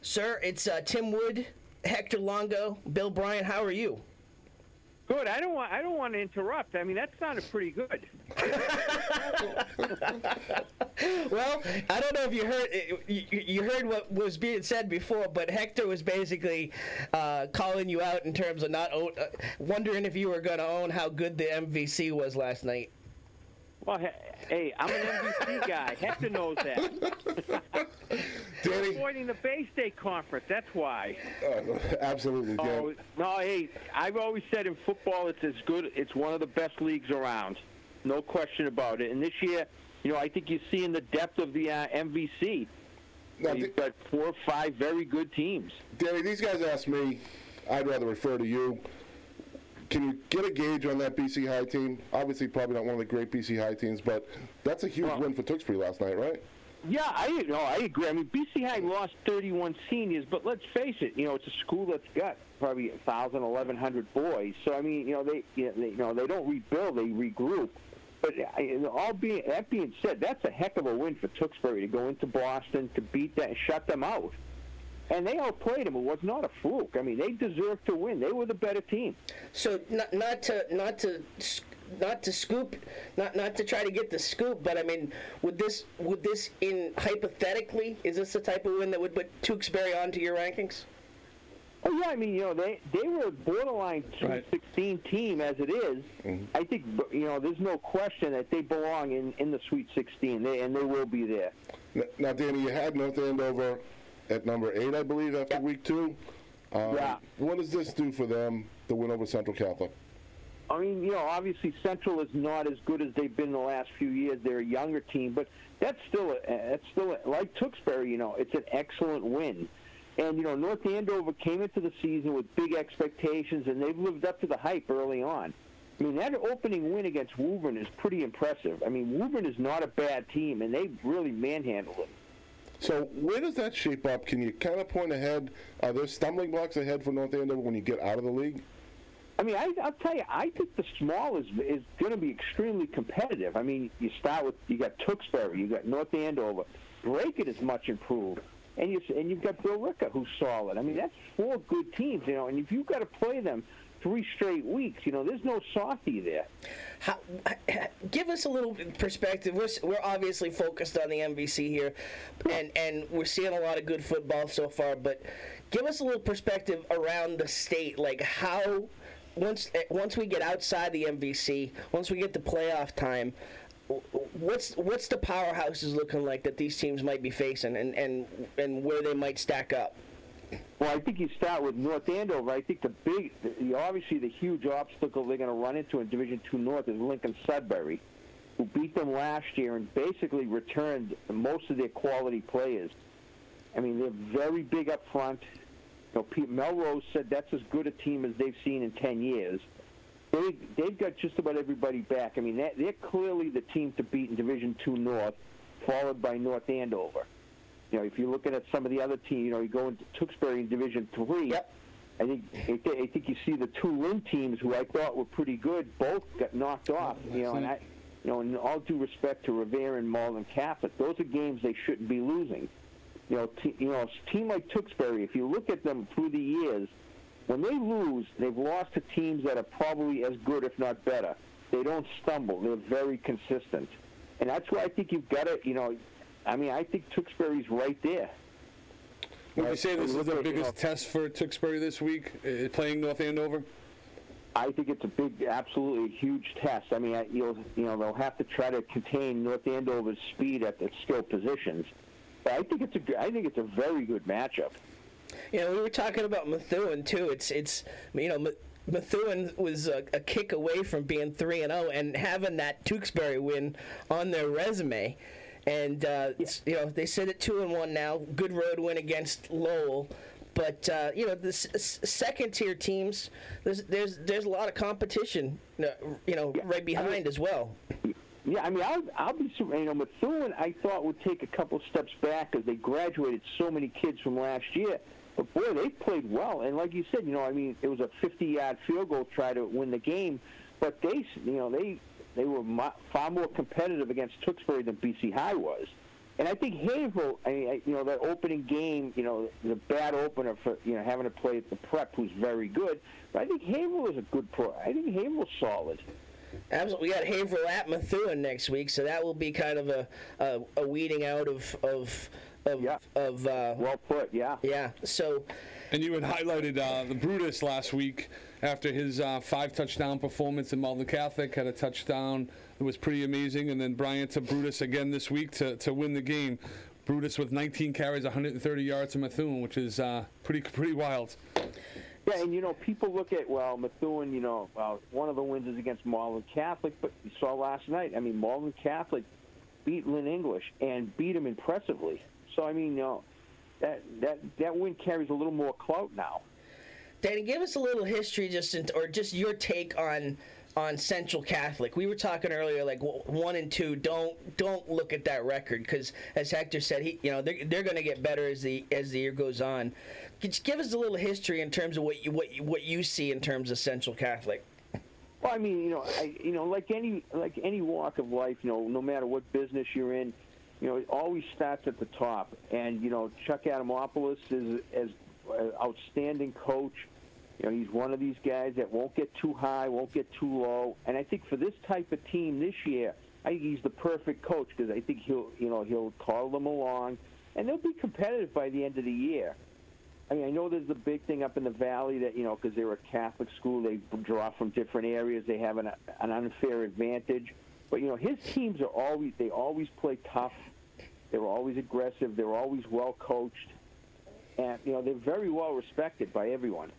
Speaker 1: Sir, it's Tim Wood, Hector Longo, Bill Bryant. How are you?
Speaker 6: Good. I don't want to interrupt. I mean, that sounded pretty good.
Speaker 1: Well, I don't know if you heard you heard what was being said before, but Hector was basically calling you out in terms of not wondering if you were going to own how good the MVC was last night.
Speaker 6: Well, hey, I'm an MVC guy. Hector knows that.
Speaker 2: Danny,
Speaker 6: I'm avoiding the Bay State Conference. That's why.
Speaker 2: Absolutely, Dan.
Speaker 6: Oh, no, hey, I've always said in football it's as good. It's one of the best leagues around. No question about it. And this year, I think you're seeing the depth of the MVC.
Speaker 2: Now,
Speaker 6: You've got 4 or 5 very good teams.
Speaker 2: Danny, these guys asked me. I'd rather refer to you. Can you get a gauge on that BC High team? Obviously, probably not one of the great BC High teams, but that's a huge win for Tewksbury last night, right?
Speaker 6: Yeah, I agree. I mean, BC High lost 31 seniors, but let's face it. It's a school that's got probably 1,000, 1,100 boys. So I mean, they don't rebuild; they regroup. But that being said, that's a heck of a win for Tewksbury to go into Boston to beat that and shut them out. And they outplayed them. It was not a fluke. I mean, they deserved to win. They were the better team.
Speaker 1: So not to scoop, not to try to get the scoop, but I mean, would this in hypothetically, is this the type of win that would put Tewksbury onto your rankings?
Speaker 6: Oh yeah, I mean, they were a borderline Sweet 16 team as it is. Mm-hmm. I think there's no question that they belong in the Sweet 16, and they will be there.
Speaker 2: Now, Danny, you had North Andover at number 8, I believe, after week 2.
Speaker 6: Yeah.
Speaker 2: What does this do for them, the win over Central Catholic?
Speaker 6: I mean, obviously Central is not as good as they've been the last few years. They're a younger team, but that's still like Tewksbury. It's an excellent win. And North Andover came into the season with big expectations, and they've lived up to the hype early on. I mean, that opening win against Woburn is pretty impressive. I mean, Woburn is not a bad team, and they really manhandled them.
Speaker 2: So where does that shape up? Can you kind of point ahead? Are there stumbling blocks ahead for North Andover when you get out of the league?
Speaker 6: I mean, I'll tell you, I think the small is going to be extremely competitive. I mean, you got Tewksbury, you got North Andover. Brackett is much improved. And you've got Bill Ricca, who's solid. I mean, that's 4 good teams, and if you've got to play them 3 straight weeks, there's no softy there.
Speaker 1: Give us a little perspective. We're obviously focused on the MVC here, and we're seeing a lot of good football so far, but give us a little perspective around the state, like how once we get outside the MVC, once we get to playoff time, what's the powerhouses looking like that these teams might be facing, and where they might stack up?
Speaker 6: Well, I think you start with North Andover. I think obviously the huge obstacle they're going to run into in Division II North is Lincoln Sudbury, who beat them last year and basically returned most of their quality players. I mean, they're very big up front. Melrose said that's as good a team as they've seen in 10 years. They've got just about everybody back. I mean, they're clearly the team to beat in Division II North, followed by North Andover. If you're looking at some of the other teams, you go into Tewksbury in Division III. Yep. I think you see the 2 Lynn teams, who I thought were pretty good, both got knocked off. And in all due respect to Revere and Malden Catholic, those are games they shouldn't be losing. A team like Tewksbury, if you look at them through the years, when they lose, they've lost to teams that are probably as good, if not better. They don't stumble. They're very consistent. And that's why I think you've got to, I think Tewksbury's right there.
Speaker 3: Would you say this is the biggest test for Tewksbury this week, playing North Andover?
Speaker 6: I think it's a absolutely huge test. I mean, they'll have to try to contain North Andover's speed at the skill positions. But I think it's a very good matchup.
Speaker 1: We were talking about Methuen too. It's Methuen was a kick away from being 3-0 and having that Tewksbury win on their resume. And they sit at 2-1 now. Good road win against Lowell, but the second tier teams, there's a lot of competition, right behind as well.
Speaker 6: Yeah, I mean, I'll be Methuen I thought would take a couple steps back as they graduated so many kids from last year. But boy, they played well, and like you said, it was a 50-yard field goal try to win the game, but they were far more competitive against Tewksbury than BC High was. And I think Haverhill, that opening game, the bad opener for, having to play at the Prep was very good. But I think Haverhill is a good pro. I think Haverhill's solid.
Speaker 1: Absolutely. We got Haverhill at Methuen next week, so that will be kind of a weeding out of
Speaker 6: well put, yeah.
Speaker 1: Yeah. So.
Speaker 3: And you had highlighted the Brutus last week after his 5-touchdown performance in Malden Catholic, had a touchdown. It was pretty amazing. And then Bryant to Brutus again this week to win the game. Brutus with 19 carries, 130 yards to Methuen, which is pretty wild.
Speaker 6: Yeah, and, people look at, Methuen, one of the wins is against Malden Catholic, but you saw last night, Malden Catholic beat Lynn English and beat him impressively. So, that win carries a little more clout now.
Speaker 1: Danny, give us a little history, just your take on Central Catholic. We were talking earlier, like 1 and 2. Don't look at that record because, as Hector said, they're going to get better as the year goes on. Just give us a little history in terms of what you see in terms of Central Catholic.
Speaker 6: Well, like any walk of life, no matter what business you're in, it always starts at the top. And Chuck Adamopoulos is an outstanding coach. He's one of these guys that won't get too high, won't get too low. And I think for this type of team this year, I think he's the perfect coach because I think he'll call them along, and they'll be competitive by the end of the year. I know there's the big thing up in the valley that, because they're a Catholic school, they draw from different areas, they have an unfair advantage. But, his teams always play tough. They're always aggressive. They're always well coached. And, they're very well respected by everyone.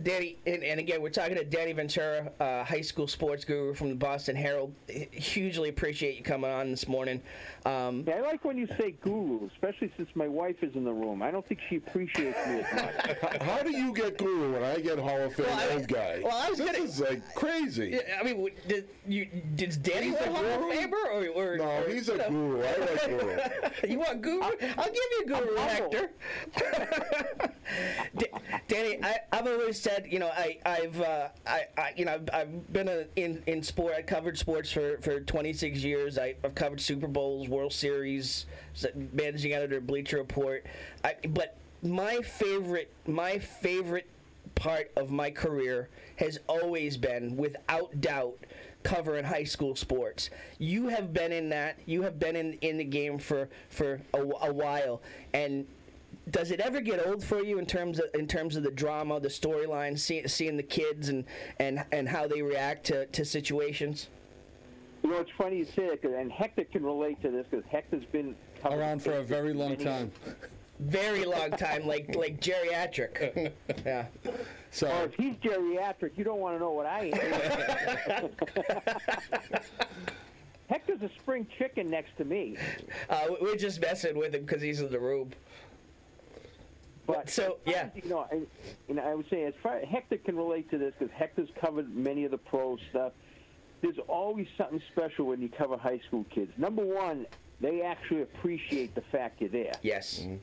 Speaker 1: Danny, and again, we're talking to Danny Ventura, high school sports guru from the Boston Herald. Hugely appreciate you coming on this morning.
Speaker 6: I like when you say guru, especially since my wife is in the room. I don't think she appreciates me as much.
Speaker 2: How do you get guru when I get Hall of Fame old guy?
Speaker 1: Well,
Speaker 2: this is like crazy.
Speaker 1: Did Danny want Hall of Famer? Or
Speaker 2: no, he's a guru. I like guru.
Speaker 1: You want guru? I'll give you guru, Hector. Danny, I've always said, I've been in sport. I covered sports for 26 years. I've covered Super Bowls, World Series, managing editor, Bleacher Report. But my favorite part of my career has always been, without doubt, covering high school sports. You have been in that. You have been in the game for a while, and does it ever get old for you in terms of the drama, the storyline, seeing the kids and how they react to situations?
Speaker 6: It's funny you say it, and Hector can relate to this because Hector's been
Speaker 3: around for a very long time.
Speaker 1: Very long time, like geriatric. Yeah.
Speaker 3: So
Speaker 6: if he's geriatric, you don't want to know what I am. Hector's a spring chicken next to me.
Speaker 1: We're just messing with him because he's in the room.
Speaker 6: But
Speaker 1: yeah.
Speaker 6: I would say as far as Hector can relate to this because Hector's covered many of the pro stuff. There's always something special when you cover high school kids. Number one, they actually appreciate the fact you're there.
Speaker 1: Yes.
Speaker 2: Mm-hmm.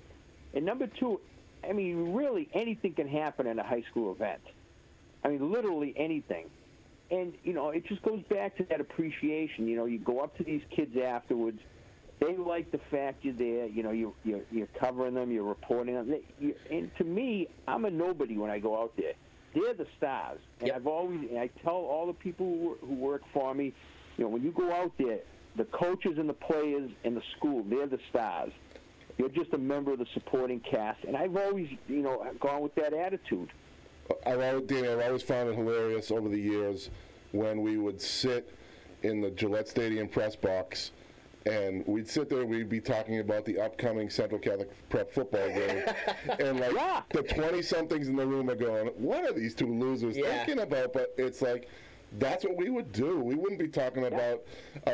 Speaker 6: And number two, really anything can happen at a high school event. Literally anything. And, it just goes back to that appreciation. You go up to these kids afterwards. They like the fact you're there. You're covering them. You're reporting them. And to me, I'm a nobody when I go out there. They're the stars. And
Speaker 1: yep.
Speaker 6: I tell all the people who work for me, when you go out there, the coaches and the players and the school, they're the stars. You're just a member of the supporting cast. And I've always, gone with that attitude.
Speaker 2: I've always found it hilarious over the years when we would sit in the Gillette Stadium press box and we'd sit there and we'd be talking about the upcoming Central Catholic Prep football game. And the 20-somethings in the room are going, what are these two losers thinking about? But it's like, that's what we would do. We wouldn't be talking about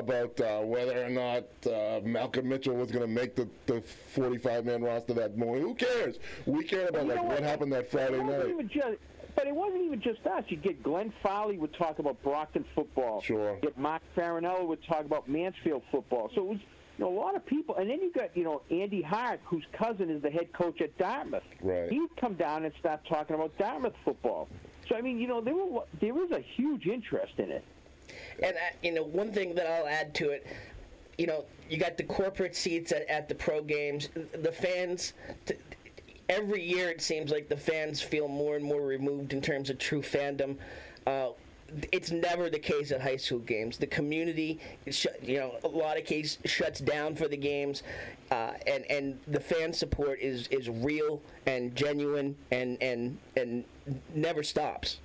Speaker 2: whether or not Malcolm Mitchell was going to make the 45-man roster that morning. Who cares? We cared about what happened that Friday night.
Speaker 6: But it wasn't even just us. You get Glenn Fowley would talk about Brockton football.
Speaker 2: Sure.
Speaker 6: You get Mark Farinella would talk about Mansfield football. So it was a lot of people. And then you got Andy Hart, whose cousin is the head coach at Dartmouth.
Speaker 2: Right.
Speaker 6: He'd come down and start talking about Dartmouth football. So there was a huge interest in it.
Speaker 1: And one thing that I'll add to it, you know, you got the corporate seats at the pro games. The fans, every year it seems like the fans feel more and more removed in terms of true fandom. It's never the case at high school games. The community, a lot of cases shuts down for the games, and the fan support is real and genuine and never stops.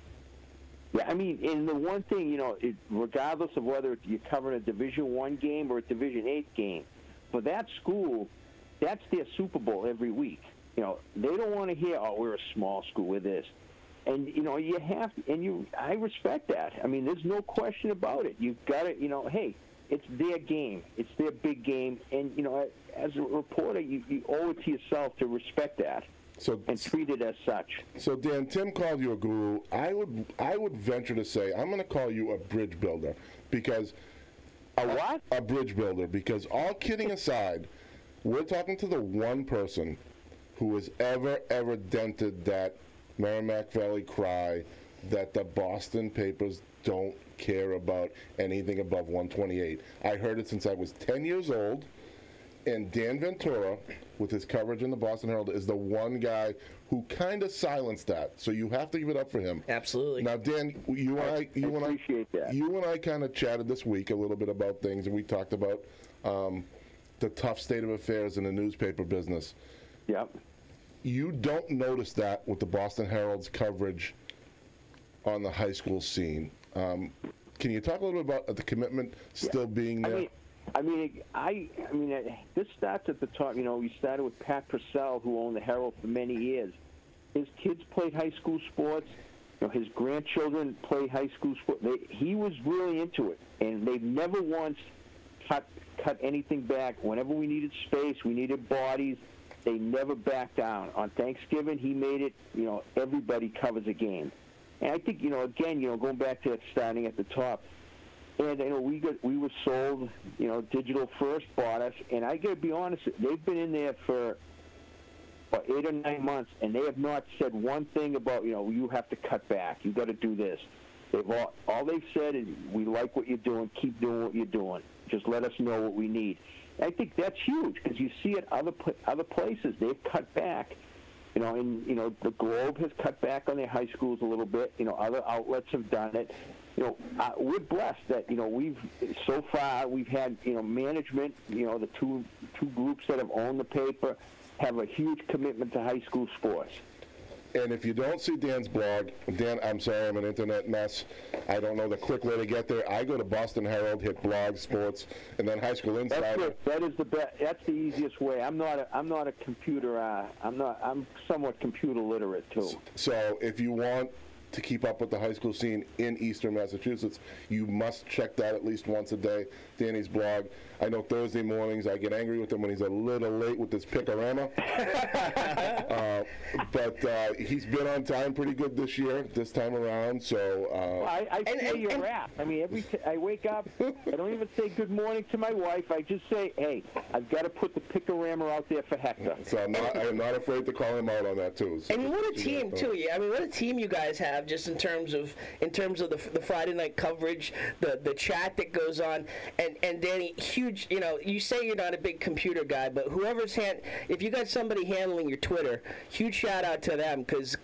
Speaker 6: Yeah, I mean, and the one thing, regardless of whether you're covering a Division I game or a Division VIII game, for that school, that's their Super Bowl every week. They don't want to hear, oh, we're a small school, we're this. And, you have to, and I respect that. I mean, there's no question about it. You've got to, hey, it's their game. It's their big game. And, as a reporter, you owe it to yourself to respect that. And treat it as such.
Speaker 2: So, Dan, Tim called you a guru. I would venture to say I'm going to call you a bridge builder, because
Speaker 6: a what?
Speaker 2: A bridge builder, because all kidding aside, we're talking to the one person who has ever dented that Merrimack Valley cry that the Boston papers don't care about anything above 128. I heard it since I was 10 years old. And Dan Ventura, with his coverage in the Boston Herald, is the one guy who kind of silenced that. So you have to give it up for him.
Speaker 1: Absolutely.
Speaker 2: Now, Dan, you and I kind of chatted this week a little bit about things, and we talked about the tough state of affairs in the newspaper business.
Speaker 6: Yep.
Speaker 2: You don't notice that with the Boston Herald's coverage on the high school scene. Can you talk a little bit about the commitment still being there?
Speaker 6: I mean, this starts at the top. We started with Pat Purcell, who owned the Herald for many years. His kids played high school sports. His grandchildren played high school sports. He was really into it, and they've never once cut anything back. Whenever we needed space, we needed bodies, they never backed down. On Thanksgiving, he made it, everybody covers a game. And I think, again, going back to starting at the top, and we were sold, Digital First bought us, and I got to be honest, they've been in there for 8 or 9 months, and they have not said one thing about, you have to cut back, you got to do this. All they've said is, we like what you're doing, keep doing what you're doing, just let us know what we need. And I think that's huge, because you see it other places, they've cut back. And the Globe has cut back on their high schools a little bit. Other outlets have done it. We're blessed that we've had management. The two groups that have owned the paper have a huge commitment to high school sports.
Speaker 2: And if you don't see Dan's blog, Dan, I'm sorry, I'm an internet mess. I don't know the quick way to get there. I go to Boston Herald, hit blog, sports, and then High School Insider.
Speaker 6: That is the best. That's the easiest way. I'm not a computer. I'm somewhat computer literate too.
Speaker 2: So if you want to keep up with the high school scene in Eastern Massachusetts, you must check that at least once a day. Danny's blog. I know Thursday mornings I get angry with him when he's a little late with this pick-a-rama. But he's been on time pretty good this time around. So
Speaker 6: I say your rap. I mean, I wake up, I don't even say good morning to my wife. I just say, hey, I've got to put the pick-a-rama out there for Hector.
Speaker 2: So I am not afraid to call him out on that too. So
Speaker 1: and what a team too! Yeah, I mean, what a team you guys have, just in terms of the Friday night coverage, the chat that goes on, and Danny, huge. You say you're not a big computer guy, but if you got somebody handling your Twitter, huge shout out to them, because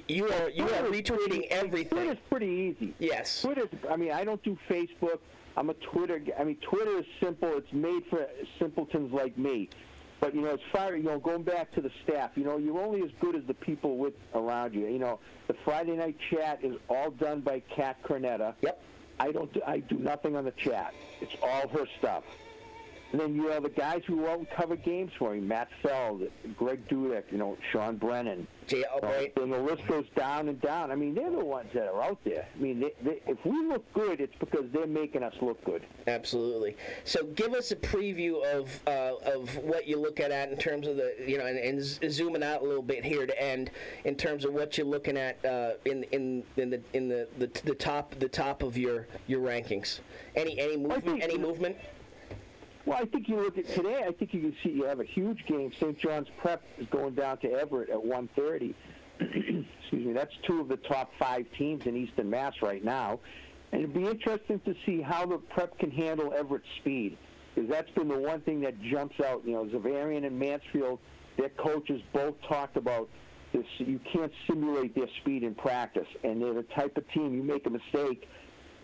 Speaker 1: you are retweeting everything.
Speaker 6: Twitter's pretty easy.
Speaker 1: Yes.
Speaker 6: I don't do Facebook. I'm a Twitter. Twitter is simple. It's made for simpletons like me. But as far as going back to the staff, you're only as good as the people around you. The Friday night chat is all done by Kat Cornetta.
Speaker 1: Yep.
Speaker 6: I do nothing on the chat. It's all her stuff. And then you have the guys who won't cover games for me: Matt Feld, Greg Dudek, Sean Brennan. And the list goes down and down. I mean, they're the ones that are out there. I mean, if we look good, it's because they're making us look good.
Speaker 1: Absolutely. So give us a preview of what you look at in terms of the and zooming out a little bit here to end in terms of what you're looking at in the top of your rankings. Any movement?
Speaker 6: Well, I think you look at today, I think you can see you have a huge game. St. John's Prep is going down to Everett at 1:30. Excuse me. That's two of the top 5 teams in Eastern Mass right now. And it'd be interesting to see how the Prep can handle Everett's speed. because that's been the one thing that jumps out. You know, Zavarian and Mansfield, their coaches both talked about this. You can't simulate their speed in practice, and they're the type of team, you make a mistake,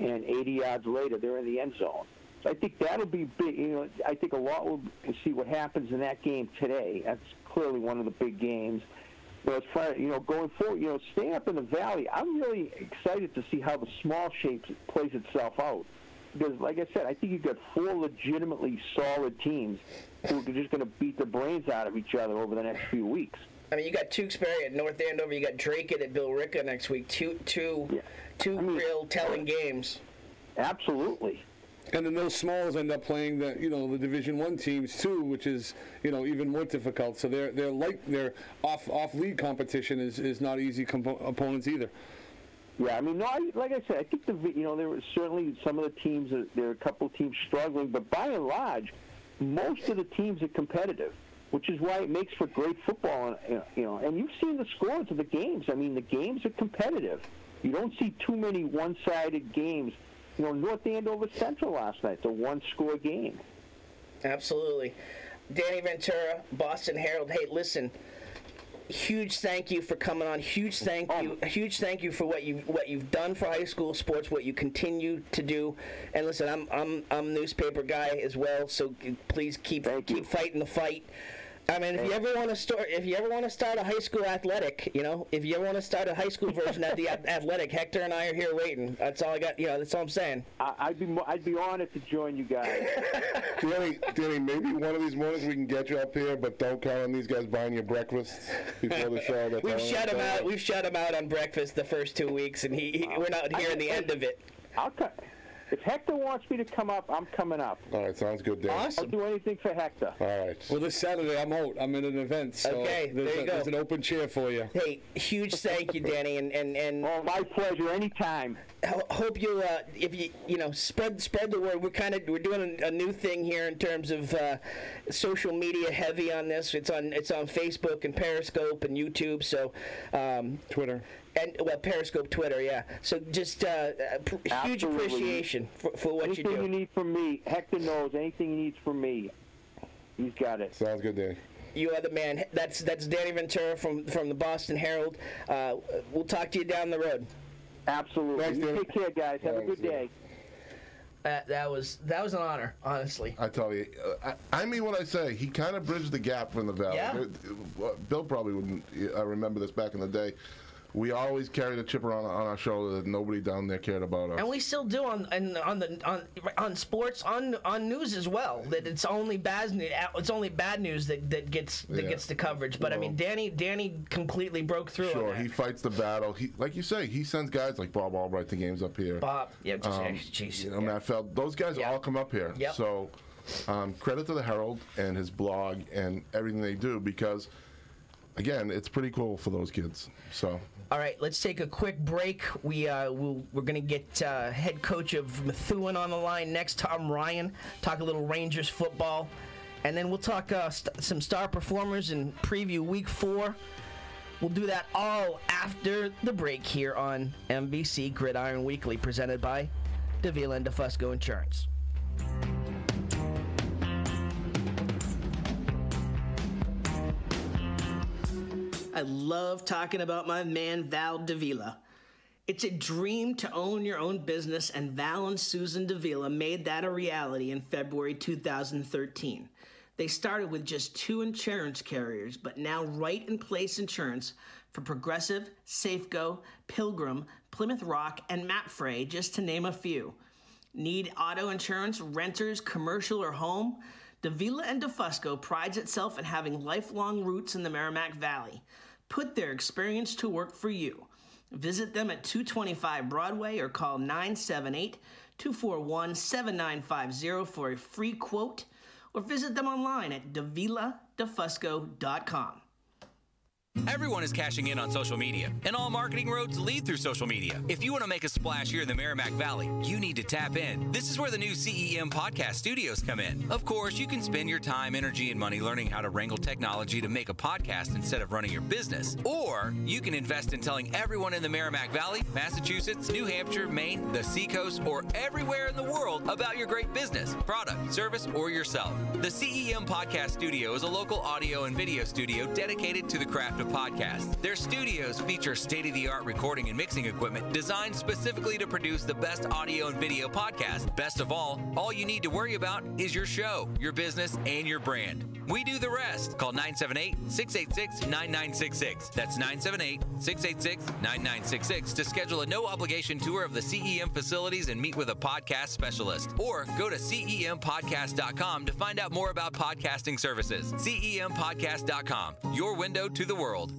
Speaker 6: and 80 yards later, they're in the end zone. So I think that'll be big. You know, I think a lot will see what happens in that game today. That's clearly one of the big games. But as far as, going forward, staying up in the Valley, I'm really excited to see how the small shape plays itself out. Because, like I said, I think you've got 4 legitimately solid teams who are just going to beat the brains out of each other over the next few weeks.
Speaker 1: I mean, you got Tewksbury at North Andover, you got Drake at Bill Ricca next week. Two real telling games.
Speaker 6: Absolutely.
Speaker 3: And then those smalls end up playing the Division I teams too, which is even more difficult. So their off league competition is not easy opponents either.
Speaker 6: Yeah, I mean, like I said, I think there were certainly some of the teams. There are a couple of teams struggling, but by and large, most of the teams are competitive, which is why it makes for great football. And you've seen the scores of the games. I mean, the games are competitive. You don't see too many one-sided games. North Andover Central last night, it's a one-score game.
Speaker 1: Absolutely. Danny Ventura, Boston Herald. Hey, listen, huge thank you for coming on. Huge thank you for what you've done for high school sports, what you continue to do. And listen, I'm a newspaper guy as well, so please keep fighting the fight. I mean, if you ever want to start a high school athletic, if you ever want to start a high school version of the athletic, Hector and I are here waiting. That's all I got. That's all I'm saying.
Speaker 6: I'd be honored to join you guys.
Speaker 2: Danny, maybe one of these mornings we can get you up here, but don't count on these guys buying you breakfast before the show.
Speaker 1: We've shut him out. We've shut him out on breakfast the first 2 weeks, and we're not hearing the end of it.
Speaker 6: If Hector wants me to come up, I'm coming up.
Speaker 2: All right, sounds good, Dan.
Speaker 1: Awesome.
Speaker 6: I'll do anything for Hector.
Speaker 2: All right.
Speaker 3: Well, this Saturday I'm out. I'm in an event, so
Speaker 1: okay, there you go.
Speaker 3: There's an open chair for you.
Speaker 1: Hey, huge thank you, Danny, and
Speaker 6: oh, my pleasure. Anytime.
Speaker 1: Hope you if you spread the word. We're doing a new thing here in terms of social media heavy on this. It's on Facebook and Periscope and YouTube. So
Speaker 3: Twitter.
Speaker 1: And Periscope, Twitter, yeah. So just huge appreciation for what you do.
Speaker 6: Anything you need from me, Hector knows. Anything he needs from me, he's got it.
Speaker 2: Sounds good, Danny.
Speaker 1: You are the man. That's Danny Ventura from the Boston Herald. We'll talk to you down the road.
Speaker 6: Absolutely.
Speaker 2: Thanks,
Speaker 6: Take care, guys. Have a good day.
Speaker 1: That was an honor, honestly.
Speaker 2: I tell you, I mean what I say. He kind of bridged the gap from the Valley.
Speaker 1: Yeah.
Speaker 2: Bill probably wouldn't. I remember this back in the day. We always carried a chip around on our shoulder that nobody down there cared about us.
Speaker 1: And we still do on sports, on news as well. That it's only bad news that gets the coverage. But I mean, Danny completely broke through.
Speaker 2: Sure, he fights the battle. He, like you say, he sends guys like Bob Albright to games up here.
Speaker 1: Bob, jeez.
Speaker 2: Matt Feld. Those guys all come up here.
Speaker 1: Yep.
Speaker 2: So credit to the Herald and his blog and everything they do, because again, it's pretty cool for those kids. So.
Speaker 1: All right, let's take a quick break. We're going to get head coach of Methuen on the line next, Tom Ryan, talk a little Rangers football. And then we'll talk some star performers and preview Week 4. We'll do that all after the break here on MVC Gridiron Weekly, presented by Davila and DeFusco Insurance. I love talking about my man Val Davila. It's a dream to own your own business, and Val and Susan Davila made that a reality in February 2013. They started with just 2 insurance carriers, but now Right in Place Insurance for Progressive, Safeco, Pilgrim, Plymouth Rock, and Mapfre, just to name a few. Need auto insurance, renters, commercial, or home? Davila and DeFusco prides itself in having lifelong roots in the Merrimack Valley. Put their experience to work for you. Visit them at 225 Broadway or call 978-241-7950 for a free quote, or visit them online at daviladefusco.com.
Speaker 5: Everyone is cashing in on social media, and all marketing roads lead through social media. If you want to make a splash here in the Merrimack Valley, you need to tap in. This is where the new CEM podcast studios come in. Of course, you can spend your time, energy, and money learning how to wrangle technology to make a podcast instead of running your business. Or you can invest in telling everyone in the Merrimack Valley, Massachusetts, New Hampshire, Maine, the Seacoast, or everywhere in the world about your great business, product, service, or yourself. The CEM Podcast Studio is a local audio and video studio dedicated to the craft of podcasts. Their studios feature state-of-the-art recording and mixing equipment designed specifically to produce the best audio and video podcast. Best of all you need to worry about is your show, your business, and your brand. We do the rest. Call 978-686-9966. That's 978-686-9966 to schedule a no-obligation tour of the CEM facilities and meet with a podcast specialist. Or go to CEMpodcast.com to find out more about podcasting services. CEMpodcast.com, your window to the world.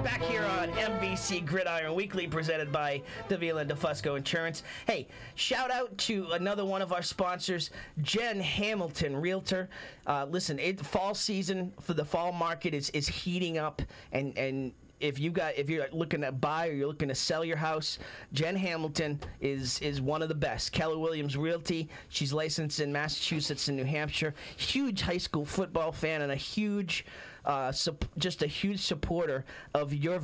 Speaker 1: Back here on MVC Gridiron Weekly, presented by Davila and DeFusco Insurance. Hey, shout out to another one of our sponsors, Jen Hamilton, Realtor. Listen, fall season for the fall market is heating up, and if you're looking to buy or you're looking to sell your house, Jen Hamilton is one of the best. Keller Williams Realty. She's licensed in Massachusetts and New Hampshire. Huge high school football fan and a huge supporter of your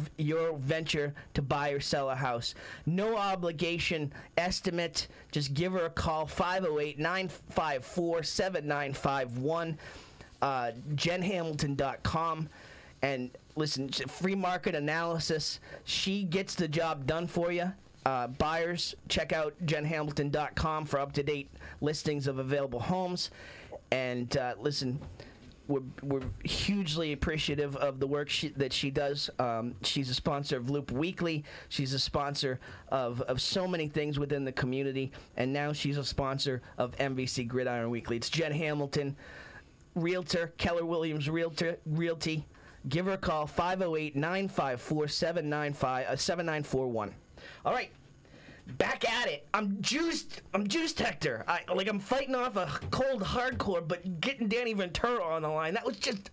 Speaker 1: venture to buy or sell a house. No obligation estimate. Just give her a call, 508-954-7951, jenhamilton.com. And listen, free market analysis. She gets the job done for you. Buyers, check out jenhamilton.com for up-to-date listings of available homes. And listen, we're hugely appreciative of the work that she does. She's a sponsor of Loop Weekly. She's a sponsor of so many things within the community. And now she's a sponsor of MVC Gridiron Weekly. It's Jen Hamilton, Realtor, Keller Williams Realty. Give her a call, 508-954-7941. All right, back at it. I'm juiced, Hector. I'm fighting off a cold hardcore, but getting Danny Ventura on the line, that was just,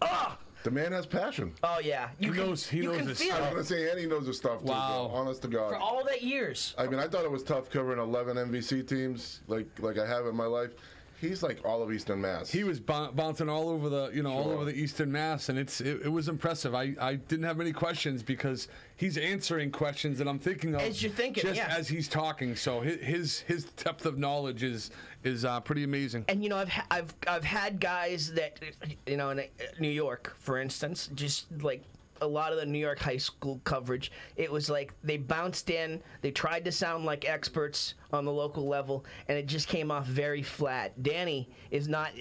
Speaker 2: The man has passion.
Speaker 1: Oh, yeah.
Speaker 3: He knows
Speaker 1: his
Speaker 3: stuff.
Speaker 2: I was going to say, and he knows his stuff, too.
Speaker 3: Wow.
Speaker 2: Though, honest to God.
Speaker 1: For all that years.
Speaker 2: I mean, I thought it was tough covering 11 MVC teams like I have in my life. He's like all of Eastern Mass.
Speaker 3: He was bouncing all over the, all over the Eastern Mass, and it was impressive. I didn't have many questions because he's answering questions that I'm thinking of
Speaker 1: as you're thinking,
Speaker 3: just as he's talking. So his depth of knowledge is pretty amazing.
Speaker 1: And I've had guys that in New York, for instance, just like a lot of the New York high school coverage, it was like they bounced in, they tried to sound like experts on the local level, and it just came off very flat. Danny it's not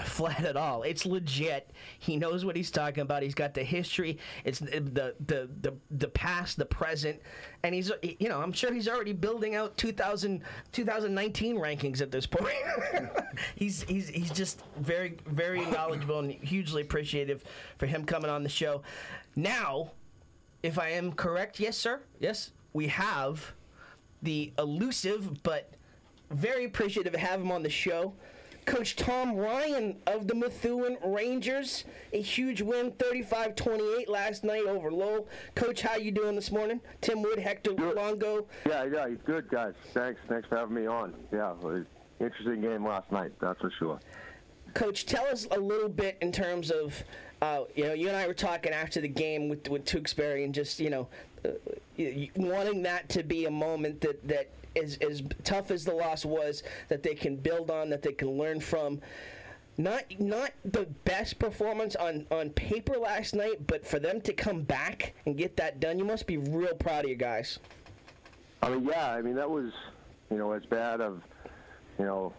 Speaker 1: flat at all. It's legit. He knows what he's talking about. He's got the history. It's the past, the present, and he's I'm sure he's already building out 2019 rankings at this point. he's just very, very knowledgeable and hugely appreciative for him coming on the show. Now, if I am correct, yes, sir. Yes, we have the elusive but very appreciative to have him on the show, Coach Tom Ryan of the Methuen Rangers. A huge win, 35-28 last night over Lowell. Coach, how you doing this morning? Tim Wood, Hector Longo.
Speaker 7: Yeah, good, guys. Thanks for having me on. Yeah, it was an interesting game last night, that's for sure.
Speaker 1: Coach, tell us a little bit in terms of, you and I were talking after the game with Tewksbury, and just, wanting that to be a moment that as tough as the loss was, that they can build on, that they can learn from. Not the best performance on paper last night, but for them to come back and get that done, you must be real proud of you guys.
Speaker 7: That was, as bad of, the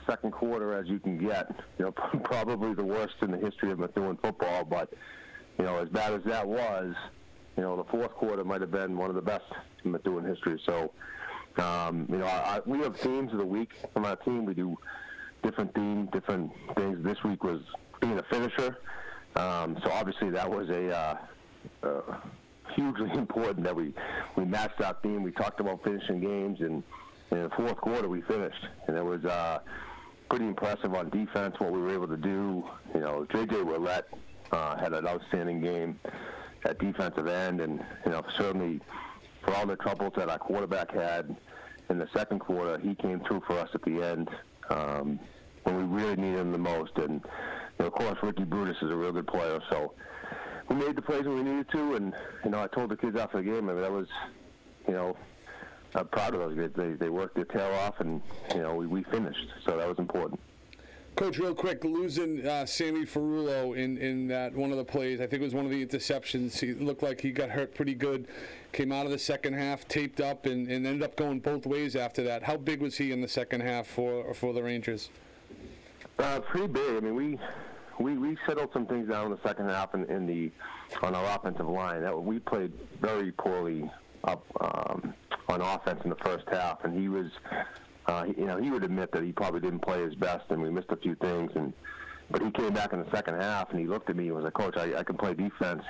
Speaker 7: second quarter as you can get. Probably the worst in the history of Methuen football, but, as bad as that was, the fourth quarter might have been one of the best in Methuen history. So, we have themes of the week from our team. We do different things. This week was being a finisher. So obviously that was a hugely important that we matched our theme. We talked about finishing games, and in the fourth quarter we finished, and it was pretty impressive on defense what we were able to do. J.J. Willett had an outstanding game at defensive end, and certainly for all the troubles that our quarterback had in the second quarter, he came through for us at the end. when we really needed him the most. And of course, Ricky Brutus is a real good player, so we made the plays when we needed to. And I told the kids after the game, I mean, that was, I'm proud of those kids. They worked their tail off, and we finished, so that was important.
Speaker 3: Coach, real quick, losing Sammy Ferrulo in that one of the plays, I think it was one of the interceptions. He looked like he got hurt pretty good, came out of the second half, taped up, and ended up going both ways after that. How big was he in the second half for the Rangers?
Speaker 7: Pretty big. I mean, we settled some things down in the second half on our offensive line. We played very poorly up on offense in the first half, and he was... he would admit that he probably didn't play his best, and we missed a few things. But he came back in the second half, and he looked at me and was like, "Coach, I can play defense."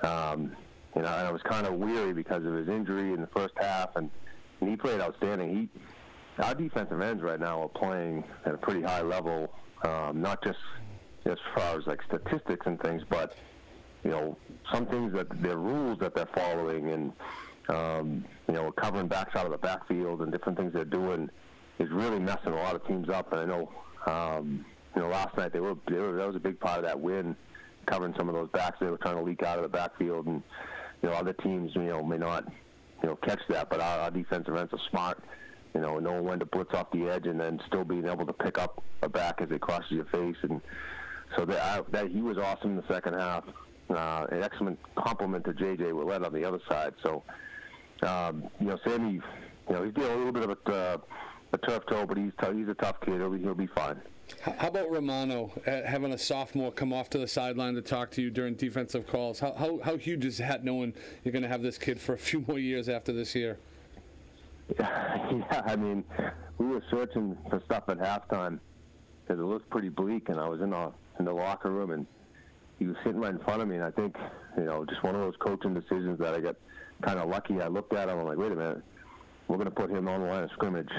Speaker 7: And I was kind of weary because of his injury in the first half, and he played outstanding. Our defensive ends right now are playing at a pretty high level, not just as far as like statistics and things, but some things that their rules that they're following, and covering backs out of the backfield and different things they're doing is really messing a lot of teams up. And I know, last night that was a big part of that win, covering some of those backs they were trying to leak out of the backfield, and other teams may not catch that, but our defensive ends are smart, knowing when to blitz off the edge and then still being able to pick up a back as it crosses your face. And so that he was awesome in the second half. An excellent compliment to J.J. Willett on the other side. So Sammy, he's got a little bit of a turf toe, but he's a tough kid. He'll be fine.
Speaker 3: How about Romano having a sophomore come off to the sideline to talk to you during defensive calls? How huge is that, knowing you're going to have this kid for a few more years after this year?
Speaker 7: Yeah, I mean, we were searching for stuff at halftime because it looked pretty bleak, and I was in the locker room, and he was sitting right in front of me, and I think, just one of those coaching decisions that I got kind of lucky. I looked at him, I'm like, wait a minute, we're going to put him on the line of scrimmage.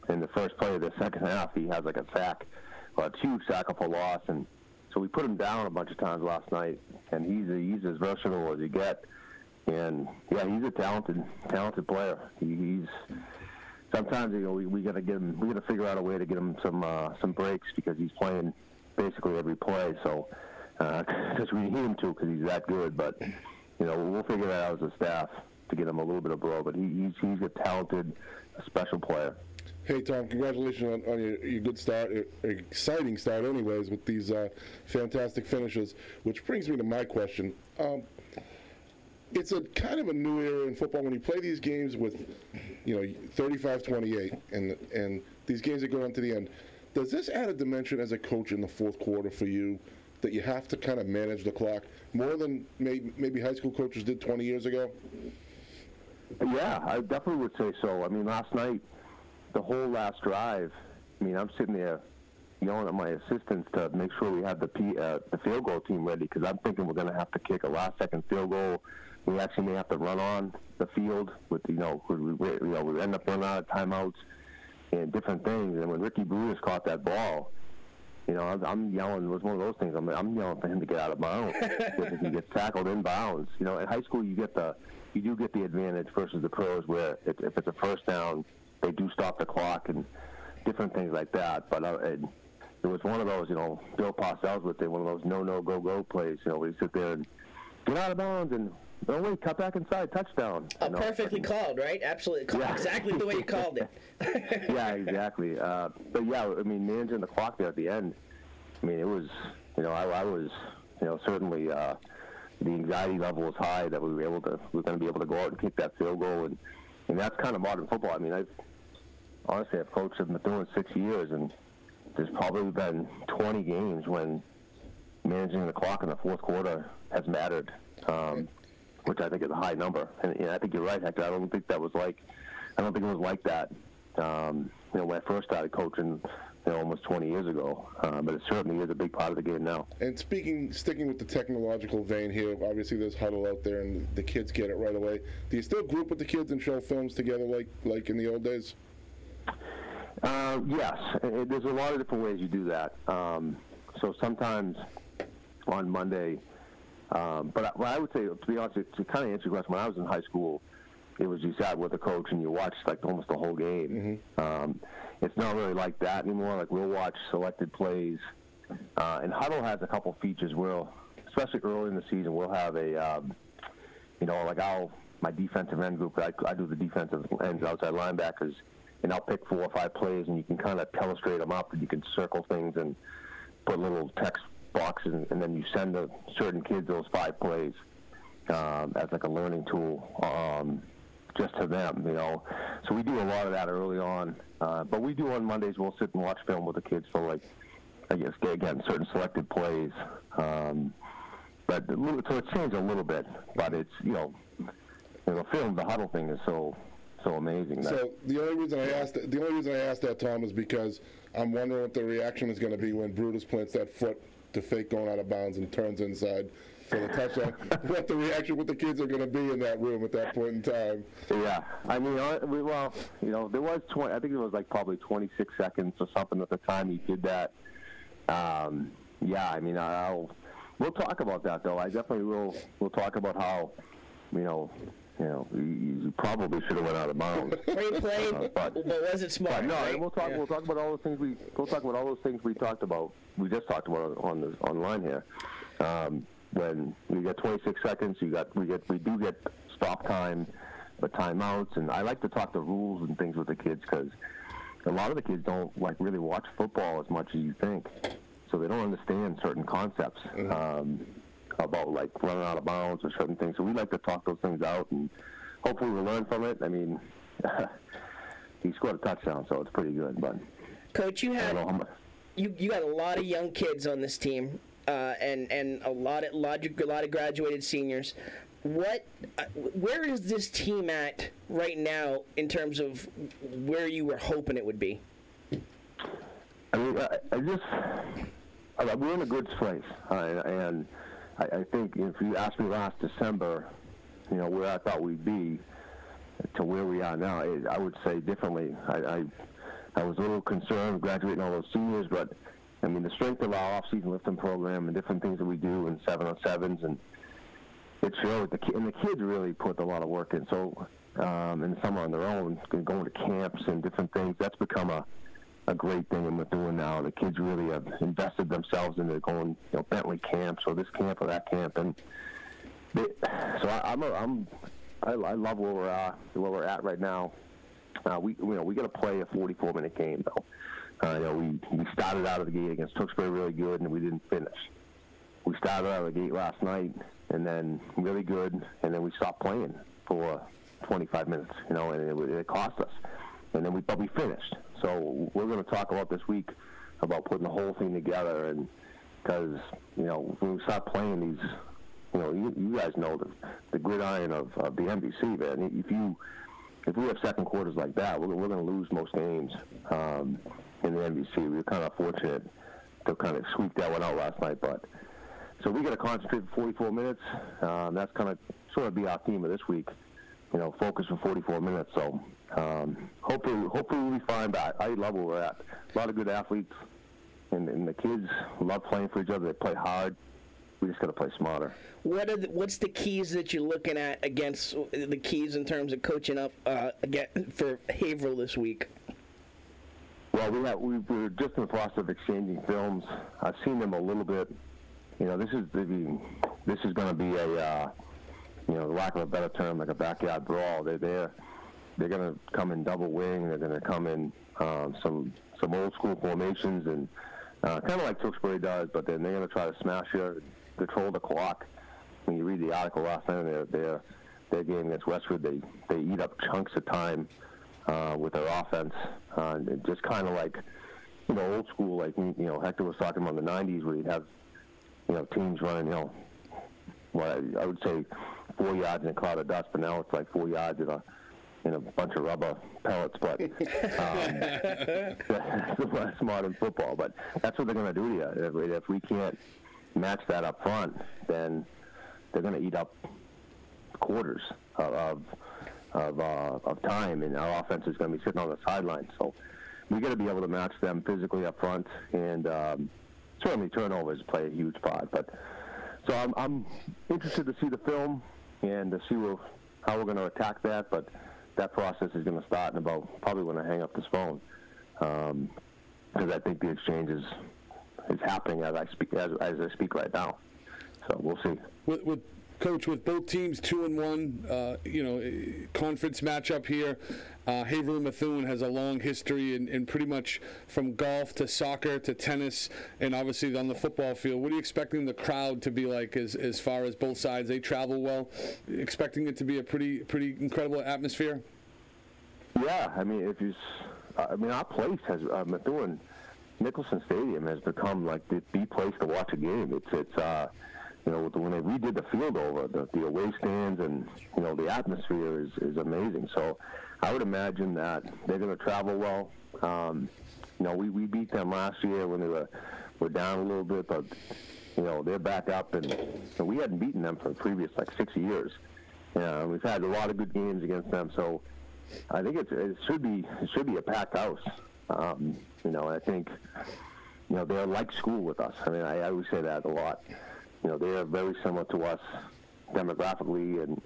Speaker 7: In the first play of the second half, he has like a sack, a huge tackle for loss, and so we put him down a bunch of times last night, and he's as versatile as you get. And yeah, he's a talented player. He's sometimes we got to figure out a way to get him some breaks because he's playing basically every play. So because we need him to, because he's that good. But we'll figure that out as a staff to get him a little bit of blow. But he's a talented, special player.
Speaker 2: Hey, Tom, congratulations on your good start, exciting start anyways, with these fantastic finishes, which brings me to my question. It's a kind of a new era in football when you play these games with, 35-28, and these games that go on to the end. Does this add a dimension as a coach in the fourth quarter for you, that you have to kind of manage the clock more than maybe high school coaches did 20 years ago?
Speaker 7: Yeah, I definitely would say so. I mean, last night, the whole last drive, I'm sitting there yelling at my assistants to make sure we have the field goal team ready, because I'm thinking we're going to have to kick a last-second field goal. We actually may have to run on the field with, we end up running out of timeouts and different things. And when Ricky Brutus caught that ball, I'm yelling. It was one of those things. I'm yelling for him to get out of bounds because he gets tackled in bounds. In high school, you do get the advantage versus the pros, where if it's a first down, they do stop the clock and different things like that. But it was one of those, Bill Parcells would say, one of those no, go plays. We sit there and get out of bounds and, no, wait, cut back inside, touchdown.
Speaker 1: Perfectly called, right? Absolutely.
Speaker 7: Yeah.
Speaker 1: Exactly the way you called it.
Speaker 7: Yeah, exactly. But, yeah, managing the clock there at the end, it was, I was, certainly the anxiety level was high that we were going to be able to go out and kick that field goal. And that's kind of modern football. I've coached, I've been doing 6 years, and there's probably been 20 games when managing the clock in the fourth quarter has mattered. Which I think is a high number, and I think you're right, Hector. I don't think it was like that. When I first started coaching, almost 20 years ago. But it certainly is a big part of the game now.
Speaker 2: And sticking with the technological vein here, obviously there's Huddle out there, and the kids get it right away. Do you still group with the kids and show films together like in the old days?
Speaker 7: Yes, there's a lot of different ways you do that. So sometimes on Monday. But I would say, to be honest, to kind of answer your question, when I was in high school, it was you sat with the coach and you watched like almost the whole game. It's not really like that anymore. Like we'll watch selected plays, and Huddle has a couple features where, especially early in the season, we'll have a, like my defensive end group. I do the defensive ends, outside linebackers, and I'll pick 4 or 5 plays, and you can kind of illustrate them up, and you can circle things and put little text boxes, and then you send the certain kids those 5 plays as like a learning tool, just to them, So we do a lot of that early on, but we do on Mondays. We'll sit and watch film with the kids for like, I guess again, certain selected plays. But so it's changed a little bit, but it's film, the Huddle thing is so amazing.
Speaker 2: So the only reason I asked that, Tom, is because I'm wondering what the reaction is going to be when Brutus plants that foot to fake going out of bounds and turns inside for the touchdown. What the kids are going to be in that room at that point in time. Yeah, I mean, there was I think it was like probably 26 seconds or something at the time he did that. I mean, we'll talk about that though. I definitely will. We'll talk about how, you probably should have went out of bounds.
Speaker 1: Great play, but was it smart?
Speaker 7: No,
Speaker 1: right?
Speaker 7: We'll talk about all those things. We'll talk about all those things we talked about. We just talked about online here. When we get 26 seconds, we do get stop time, but timeouts, and I like to talk the rules and things with the kids because a lot of the kids don't really watch football as much as you think, so they don't understand certain concepts. About like running out of bounds or certain things. So we like to talk those things out, and hopefully we'll learn from it. I mean, he scored a touchdown, so it's pretty good. But
Speaker 1: Coach, you got a lot of young kids on this team, and a lot of graduated seniors. Where is this team at right now in terms of where you were hoping it would be?
Speaker 7: I mean, we're in a good place, and I think if you asked me last December, where I thought we'd be to where we are now, I would say differently. I was a little concerned graduating all those seniors, but I mean the strength of our off-season lifting program and different things that we do in 7-on-7s, and it showed. And the kids really put a lot of work in. So, and some are on their own, going to camps and different things. That's become a great thing in what we're doing now. The kids really have invested themselves into going, Bentley camps or this camp or that camp, and I love where we're at right now. We got to play a 44-minute game though. We started out of the gate against Tewksbury really good, and we didn't finish. We started out of the gate last night, and then really good, and then we stopped playing for 25 minutes, and it cost us. And then we finished. So we're going to talk about this week about putting the whole thing together, and because when we start playing these, you guys know the gridiron of the MVC, man. If we have second quarters like that, we're going to lose most games in the MVC. We were kind of fortunate to kind of squeak that one out last night, but so we got to concentrate for 44 minutes. That's kind of sort of be our theme of this week. Focus for 44 minutes. So hopefully we'll be fine. But I love where we're at. A lot of good athletes, and the kids love playing for each other. They play hard. We just got to play smarter.
Speaker 1: What's the keys that you're looking at against the keys in terms of coaching up for Haverhill this week?
Speaker 7: Well, we're just in the process of exchanging films. I've seen them a little bit. This is going to be a lack of a better term, like a backyard brawl. They're going to come in double wing. They're going to come in some old school formations, and kind of like Tewksbury does. But then they're going to try to smash you, control the clock. When you read the article last night, their game against Westwood, they eat up chunks of time with their offense. Just kind of like old school, like Hector was talking about in the '90s, where you'd have teams running I would say 4 yards in a cloud of dust, but now it's like 4 yards in a bunch of rubber pellets. But it's less smart in football. But that's what they're going to do to you. If we can't match that up front, then they're going to eat up quarters of time, and our offense is going to be sitting on the sideline. So we got to be able to match them physically up front, and certainly turnovers play a huge part. But so I'm interested to see the film and to see how we're going to attack that, but that process is going to start in about probably when I hang up this phone, because I think the exchange is happening as I speak right now. So we'll see.
Speaker 3: With Coach, with both teams 2-1, conference matchup here. Haverhill and Methuen has a long history in pretty much from golf to soccer to tennis, and obviously on the football field. What are you expecting the crowd to be like as far as both sides? They travel well. Expecting it to be a pretty incredible atmosphere. Yeah, I mean,
Speaker 7: our place has Methuen Nicholson Stadium has become like the place to watch a game. It's when they redid the field over, the away stands and, the atmosphere is amazing. So I would imagine that they're going to travel well. We beat them last year when they were down a little bit, but, they're back up, and we hadn't beaten them for the previous, 6 years. We've had a lot of good games against them, so I think it should be a packed house. I think, they're like school with us. I mean, I always say that a lot. They are very similar to us demographically, and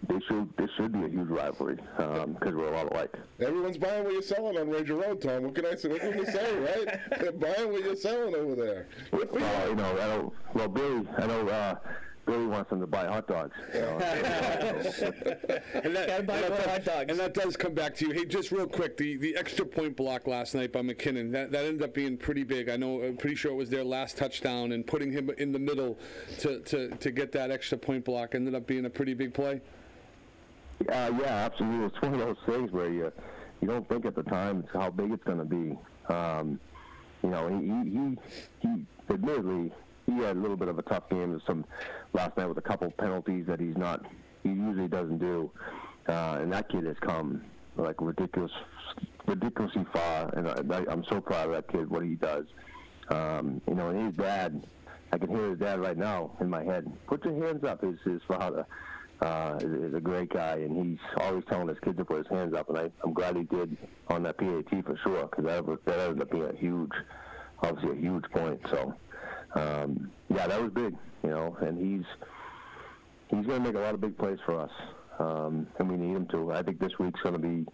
Speaker 7: this should be a huge rivalry because we're a lot alike.
Speaker 2: Everyone's buying what you're selling on Ranger Road, Tom. What can I say? What can you say, right? They're buying what you're selling over there. Billy wants them to buy hot dogs.
Speaker 3: And that does come back to you. Hey, just real quick, the extra point block last night by McKinnon, that ended up being pretty big. I'm pretty sure it was their last touchdown, and putting him in the middle to get that extra point block ended up being a pretty big play.
Speaker 7: Yeah, absolutely. It's one of those things where you don't think at the time how big it's going to be. He admittedly, he had a little bit of a tough game last night with a couple penalties that he usually doesn't do. And that kid has come ridiculously far, and I'm so proud of that kid, what he does. And his dad, I can hear his dad right now in my head. Put your hands up. His father is a great guy, and he's always telling his kids to put his hands up, and I'm glad he did on that PAT for sure, because that ended up being a huge point. So, that was big, and he's going to make a lot of big plays for us, and we need him to. I think this week's going to be.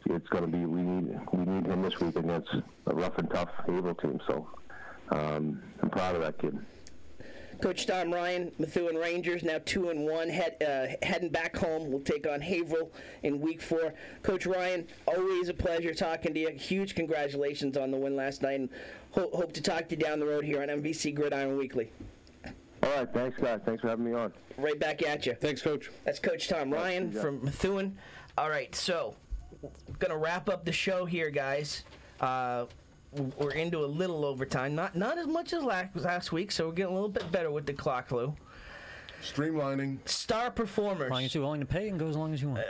Speaker 7: We need him this week against a rough and tough Haverhill team. So, I'm proud of that kid.
Speaker 1: Coach Tom Ryan, Methuen Rangers now 2-1, heading back home. We'll take on Haverhill in Week 4. Coach Ryan, always a pleasure talking to you. Huge congratulations on the win last night, and hope to talk to you down the road here on MVC Gridiron Weekly.
Speaker 7: All right, thanks, guys. Thanks for having me on.
Speaker 1: Right back at you.
Speaker 3: Thanks, Coach.
Speaker 1: That's Coach Tom Ryan from Methuen. All right, so going to wrap up the show here, guys. We're into a little overtime, not as much as last week, so we're getting a little bit better with the clock, Lou.
Speaker 2: Streamlining.
Speaker 1: Star performers.
Speaker 4: As long as you're willing to pay and go as long as you want.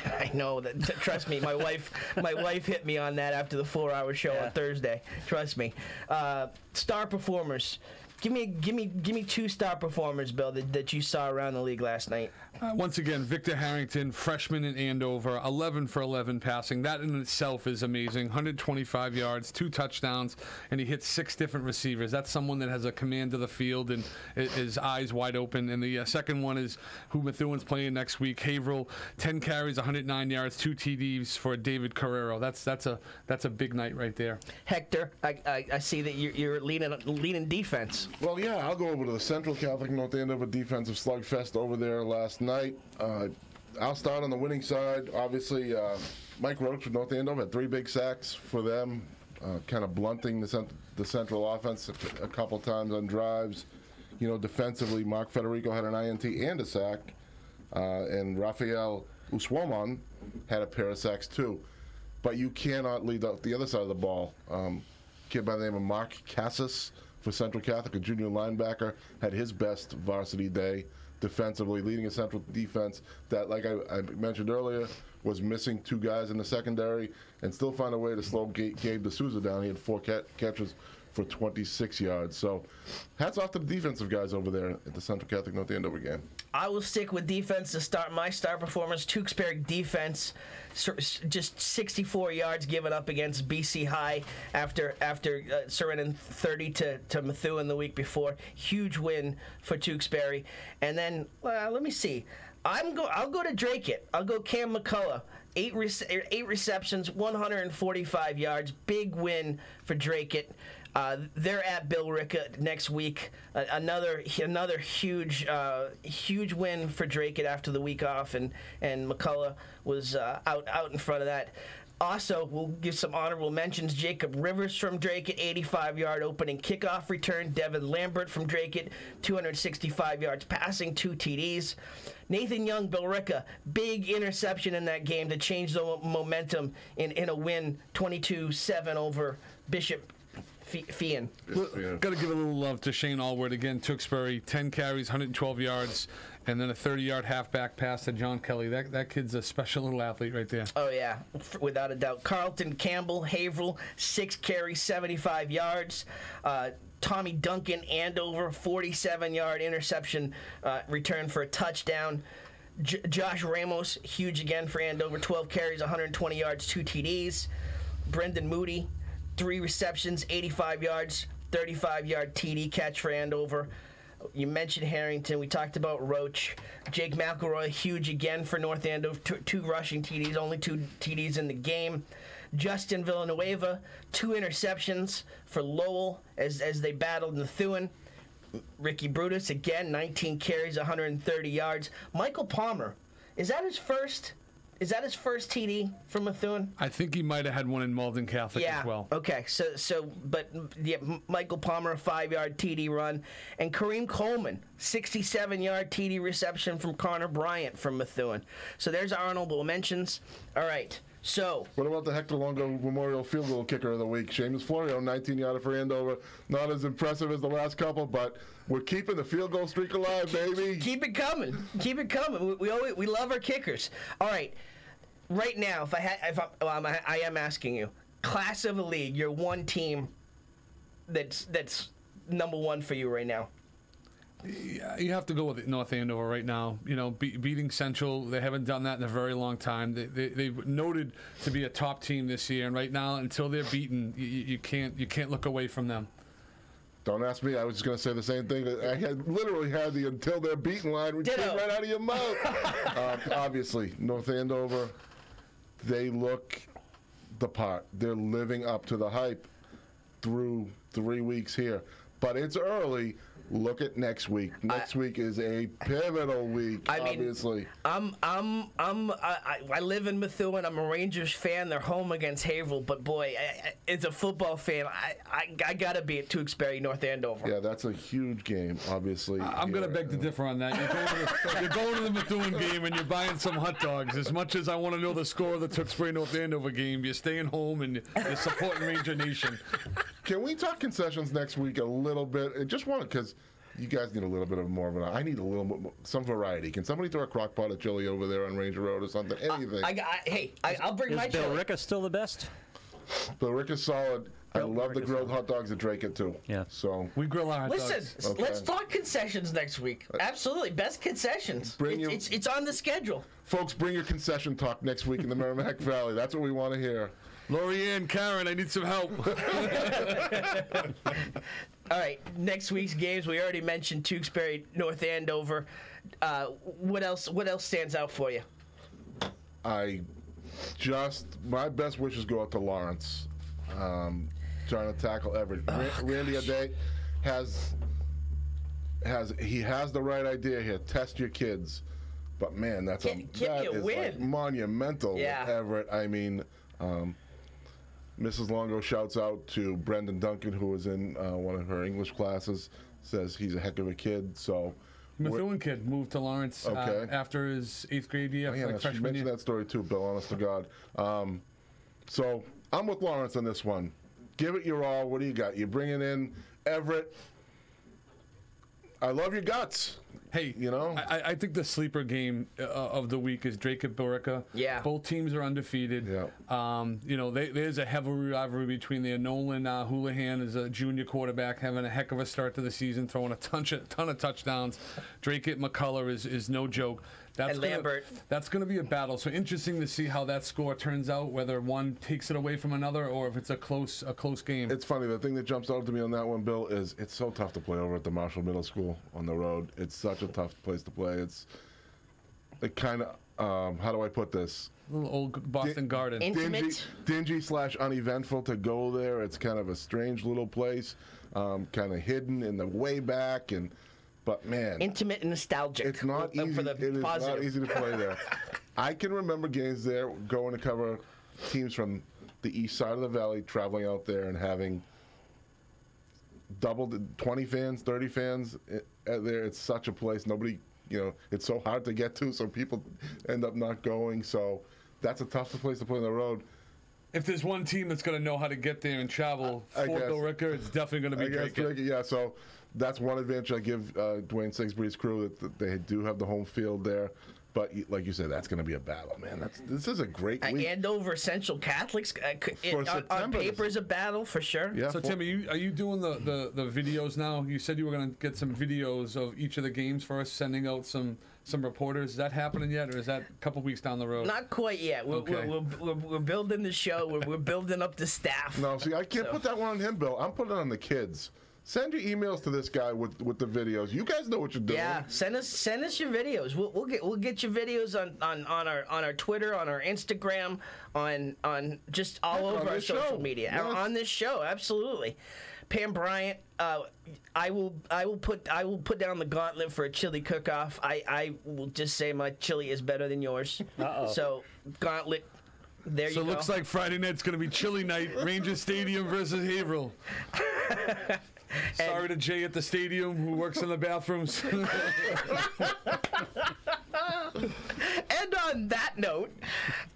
Speaker 1: I know that. Trust me, my wife hit me on that after the 4-hour show on Thursday. Trust me. Star performers. Give me 2 star performers, Bill, that you saw around the league last night.
Speaker 3: Once again, Victor Harrington, freshman in Andover, 11 for 11 passing. That in itself is amazing. 125 yards, 2 touchdowns, and he hit 6 different receivers. That's someone that has a command of the field and his eyes wide open. And the second one is who Methuen's playing next week. Haverhill, 10 carries, 109 yards, 2 TDs for David Carrero. That's a big night right there.
Speaker 1: Hector, I see that you're leaning defense.
Speaker 2: Well, yeah, I'll go over to the Central Catholic North Andover defensive slugfest over there last night. I'll start on the winning side. Obviously, Mike Roach with North Andover had 3 big sacks for them, kind of blunting the Central offense a couple times on drives. Defensively, Mark Federico had an INT and a sack, and Rafael Uswoman had a pair of sacks too. But you cannot leave out the other side of the ball. Kid by the name of Mark Cassis for Central Catholic, a junior linebacker, had his best varsity day defensively, leading a Central defense that, like I mentioned earlier, was missing 2 guys in the secondary and still found a way to slow Gabe D'Souza down. He had 4 catches for 26 yards. So hats off to the defensive guys over there at the Central Catholic North Andover game.
Speaker 1: I will stick with defense to start my star performance. Tewksbury defense, just 64 yards given up against BC High after surrendering 30 to Methuen the week before. Huge win for Tewksbury. And then, let me see. I'll go to Drake. I'll go Cam McCullough. 8 receptions, 145 yards. Big win for Drake. They're at Billerica next week. Another huge win for Drake after the week off, and McCullough was out in front of that. Also, we'll give some honorable mentions. Jacob Rivers from Drake at 85-yard opening kickoff return. Devin Lambert from Drake at 265 yards passing, 2 TDs. Nathan Young, Billerica, big interception in that game to change the momentum in a win, 22-7 over Bishop Fian.
Speaker 3: Got to give a little love to Shane Allward again. Tewksbury, 10 carries, 112 yards, and then a 30-yard halfback pass to John Kelly. That kid's a special little athlete right there.
Speaker 1: Oh, yeah, without a doubt. Carlton Campbell, Haverhill, 6 carries, 75 yards. Tommy Duncan, Andover, 47-yard interception return for a touchdown. Josh Ramos, huge again for Andover, 12 carries, 120 yards, 2 TDs. Brendan Moody, 3 receptions, 85 yards, 35-yard TD catch for Andover. You mentioned Harrington. We talked about Roach. Jake McElroy, huge again for North Andover. 2 rushing TDs, only 2 TDs in the game. Justin Villanueva, 2 interceptions for Lowell as they battled Methuen. Ricky Brutus, again, 19 carries, 130 yards. Michael Palmer, is that his first TD from Methuen?
Speaker 3: I think he might have had one in Malden Catholic as well.
Speaker 1: Okay. But Michael Palmer, a 5-yard TD run, and Kareem Coleman, 67-yard TD reception from Connor Bryant from Methuen. So there's our honorable mentions. All right. So,
Speaker 2: what about the Hector Longo Memorial Field Goal Kicker of the Week? Seamus Florio, 19-yarder for Andover. Not as impressive as the last couple, but we're keeping the field goal streak alive, baby.
Speaker 1: Keep it coming. Keep it coming. We love our kickers. All right. Right now, I am asking you, class of the league, your one team that's number one for you right now.
Speaker 3: Yeah, you have to go with North Andover right now. You know, beating Central, they haven't done that in a very long time. They've noted to be a top team this year, and right now, until they're beaten, you can't look away from them.
Speaker 2: Don't ask me. I was just going to say the same thing. I had literally had the until they're beaten line which came right out of your mouth. Obviously, North Andover, they look the part. They're living up to the hype through 3 weeks here. But it's early. Look at next week. Next week is a pivotal week, obviously.
Speaker 1: I live in Methuen. I'm a Rangers fan. They're home against Haverhill. But, boy, as a football fan, I got to be at Tewksbury, North Andover.
Speaker 2: Yeah, that's a huge game, obviously.
Speaker 3: I'm going to beg to differ on that. You're going to the Methuen game and you're buying some hot dogs. As much as I want to know the score of the Tewksbury North Andover game, you're staying home and you're supporting Ranger Nation.
Speaker 2: Can we talk concessions next week a little bit? I just want to, because you guys need a little bit of more of an. I need a little more, some variety. Can somebody throw a crock pot of chili over there on Ranger Road or something? Anything.
Speaker 1: I'll bring my chili.
Speaker 4: Billerica still the best?
Speaker 2: Billerica's solid. I love the grilled hot dogs at Drake it too.
Speaker 4: Yeah.
Speaker 2: So
Speaker 3: we grill our hot dogs.
Speaker 1: Listen, let's talk concessions next week. Absolutely, best concessions. It's on the schedule.
Speaker 2: Folks, bring your concession talk next week in the Merrimack Valley. That's what we want to hear.
Speaker 3: Lorianne, Karen, I need some help.
Speaker 1: All right, next week's games, we already mentioned Tewksbury, North Andover. What else stands out for you?
Speaker 2: My best wishes go out to Lawrence, trying to tackle Everett. Randy Ade has the right idea here. Test your kids. But, man, that is like monumental with Everett. I mean, Mrs. Longo shouts out to Brendan Duncan, who was in one of her English classes, says he's a heck of a kid. So,
Speaker 3: Methuen kid moved to Lawrence after his 8th grade year.
Speaker 2: Yeah, she mentioned that story too, Bill, honest to God. So I'm with Lawrence on this one. Give it your all. What do you got? You're bringing in Everett. I love your guts.
Speaker 3: Hey,
Speaker 2: you know,
Speaker 3: I think the sleeper game of the week is Drake and Billerica.
Speaker 1: Yeah.
Speaker 3: Both teams are undefeated.
Speaker 2: Yeah.
Speaker 3: You know, there's a heavy rivalry between the Nolan Houlihan is a junior quarterback having a heck of a start to the season, throwing a ton of touchdowns. Drake at McCullough is no joke.
Speaker 1: Lambert.
Speaker 3: That's going to be a battle. So interesting to see how that score turns out, whether one takes it away from another or if it's a close game.
Speaker 2: It's funny. The thing that jumps out to me on that one, Bill, is it's so tough to play over at the Marshall Middle School on the road. It's such a tough place to play. kind of, how do I put this?
Speaker 3: Little old Boston Garden.
Speaker 1: Intimate.
Speaker 2: Dingy / uneventful to go there. It's kind of a strange little place, kind of hidden in the way back, but man,
Speaker 1: Intimate and nostalgic.
Speaker 2: it's not easy.
Speaker 1: For the
Speaker 2: It is
Speaker 1: positive.
Speaker 2: not easy to play there. I can remember games there, going to cover teams from the east side of the valley, traveling out there and having double 20 fans, 30 fans there. It's such a place. Nobody, it's so hard to get to, so people end up not going. So that's a tough place to play on the road.
Speaker 3: If there's one team that's going to know how to get there and travel,
Speaker 2: I
Speaker 3: Fort
Speaker 2: guess.
Speaker 3: Bill Ricker, it's definitely going to be Drake.
Speaker 2: Yeah, so that's one advantage I give Dwayne Sigsbury's crew, that they do have the home field there. But like you said, that's going to be a battle, man. This is a great week.
Speaker 1: Andover Central Catholics on paper is a battle for sure.
Speaker 2: Yeah.
Speaker 3: So Tim, are you doing the videos now? You said you were going to get some videos of each of the games for us, sending out some reporters. Is that happening yet, or is that a couple weeks down the road?
Speaker 1: Not quite yet. We're building the show. We're building up the staff.
Speaker 2: No, see, I can't put that one on him, Bill. I'm putting it on the kids. Send your emails to this guy with the videos. You guys know what you're doing.
Speaker 1: Yeah, send us your videos. We'll get your videos on our Twitter, on our Instagram, on just all over our social media.
Speaker 2: Yeah.
Speaker 1: On this show, absolutely. Pam Bryant, I will put down the gauntlet for a chili cook-off. I will just say my chili is better than yours. So gauntlet. There you go.
Speaker 3: So it looks like Friday night's going to be chili night, Ranger Stadium versus Haverhill. Sorry to Jay at the stadium who works in the bathrooms.
Speaker 1: And on that note,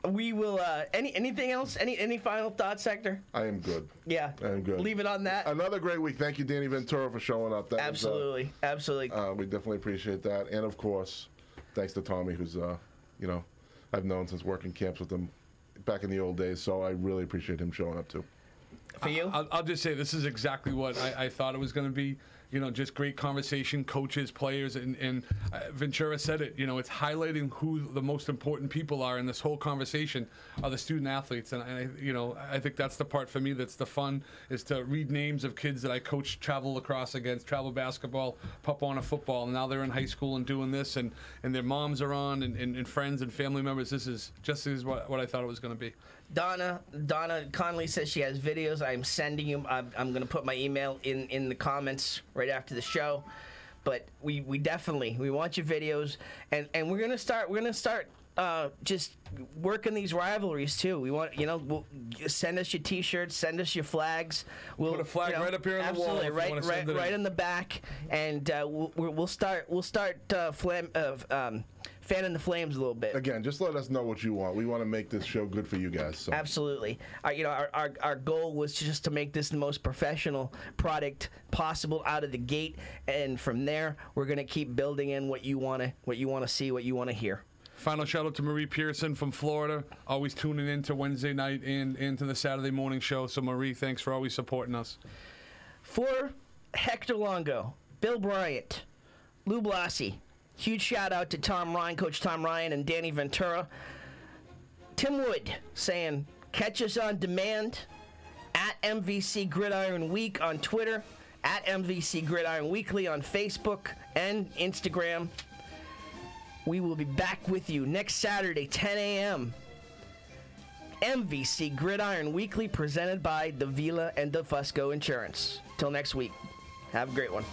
Speaker 1: we will. Anything else? Any final thoughts, Hector?
Speaker 2: I am good.
Speaker 1: Yeah,
Speaker 2: I am good.
Speaker 1: Leave it on that.
Speaker 2: Another great week. Thank you, Danny Ventura, for showing up. That
Speaker 1: Absolutely.
Speaker 2: we definitely appreciate that. And of course, thanks to Tommy, who's I've known since working camps with him back in the old days. So I really appreciate him showing up too.
Speaker 1: For you?
Speaker 3: I'll just say this is exactly what I thought it was going to be. Just great conversation, coaches, players, and Ventura said it. It's highlighting who the most important people are in this whole conversation are the student athletes, and I think that's the part for me that's the fun, is to read names of kids that I coached travel lacrosse against, travel basketball, Pop on a football, and now they're in high school and doing this, and their moms are on, and friends and family members. This is just what I thought it was going to be.
Speaker 1: Donna Conley says she has videos. I'm sending you. I'm going to put my email in the comments right after the show. But we definitely want your videos, and we're gonna start just working these rivalries too. We want send us your T-shirts, send us your flags. We'll
Speaker 3: put a flag right up here on the wall.
Speaker 1: Absolutely, right in the back, and we'll start fanning the flames a little bit.
Speaker 2: Again, just let us know what you want. We want to make this show good for you guys. So.
Speaker 1: Absolutely. Our goal was just to make this the most professional product possible out of the gate, and from there we're going to keep building in what you want to see, what you want to hear.
Speaker 3: Final shout out to Marie Pearson from Florida, always tuning in to Wednesday night and into the Saturday morning show. So Marie, thanks for always supporting us.
Speaker 1: For Hector Longo, Bill Bryant, Lou Blassie, huge shout out to Tom Ryan, Coach Tom Ryan, and Danny Ventura. Tim Wood saying, catch us on demand at MVC Gridiron Week on Twitter, at MVC Gridiron Weekly on Facebook and Instagram. We will be back with you next Saturday, 10 a.m. MVC Gridiron Weekly, presented by Davila and DeFusco Insurance. Till next week, have a great one.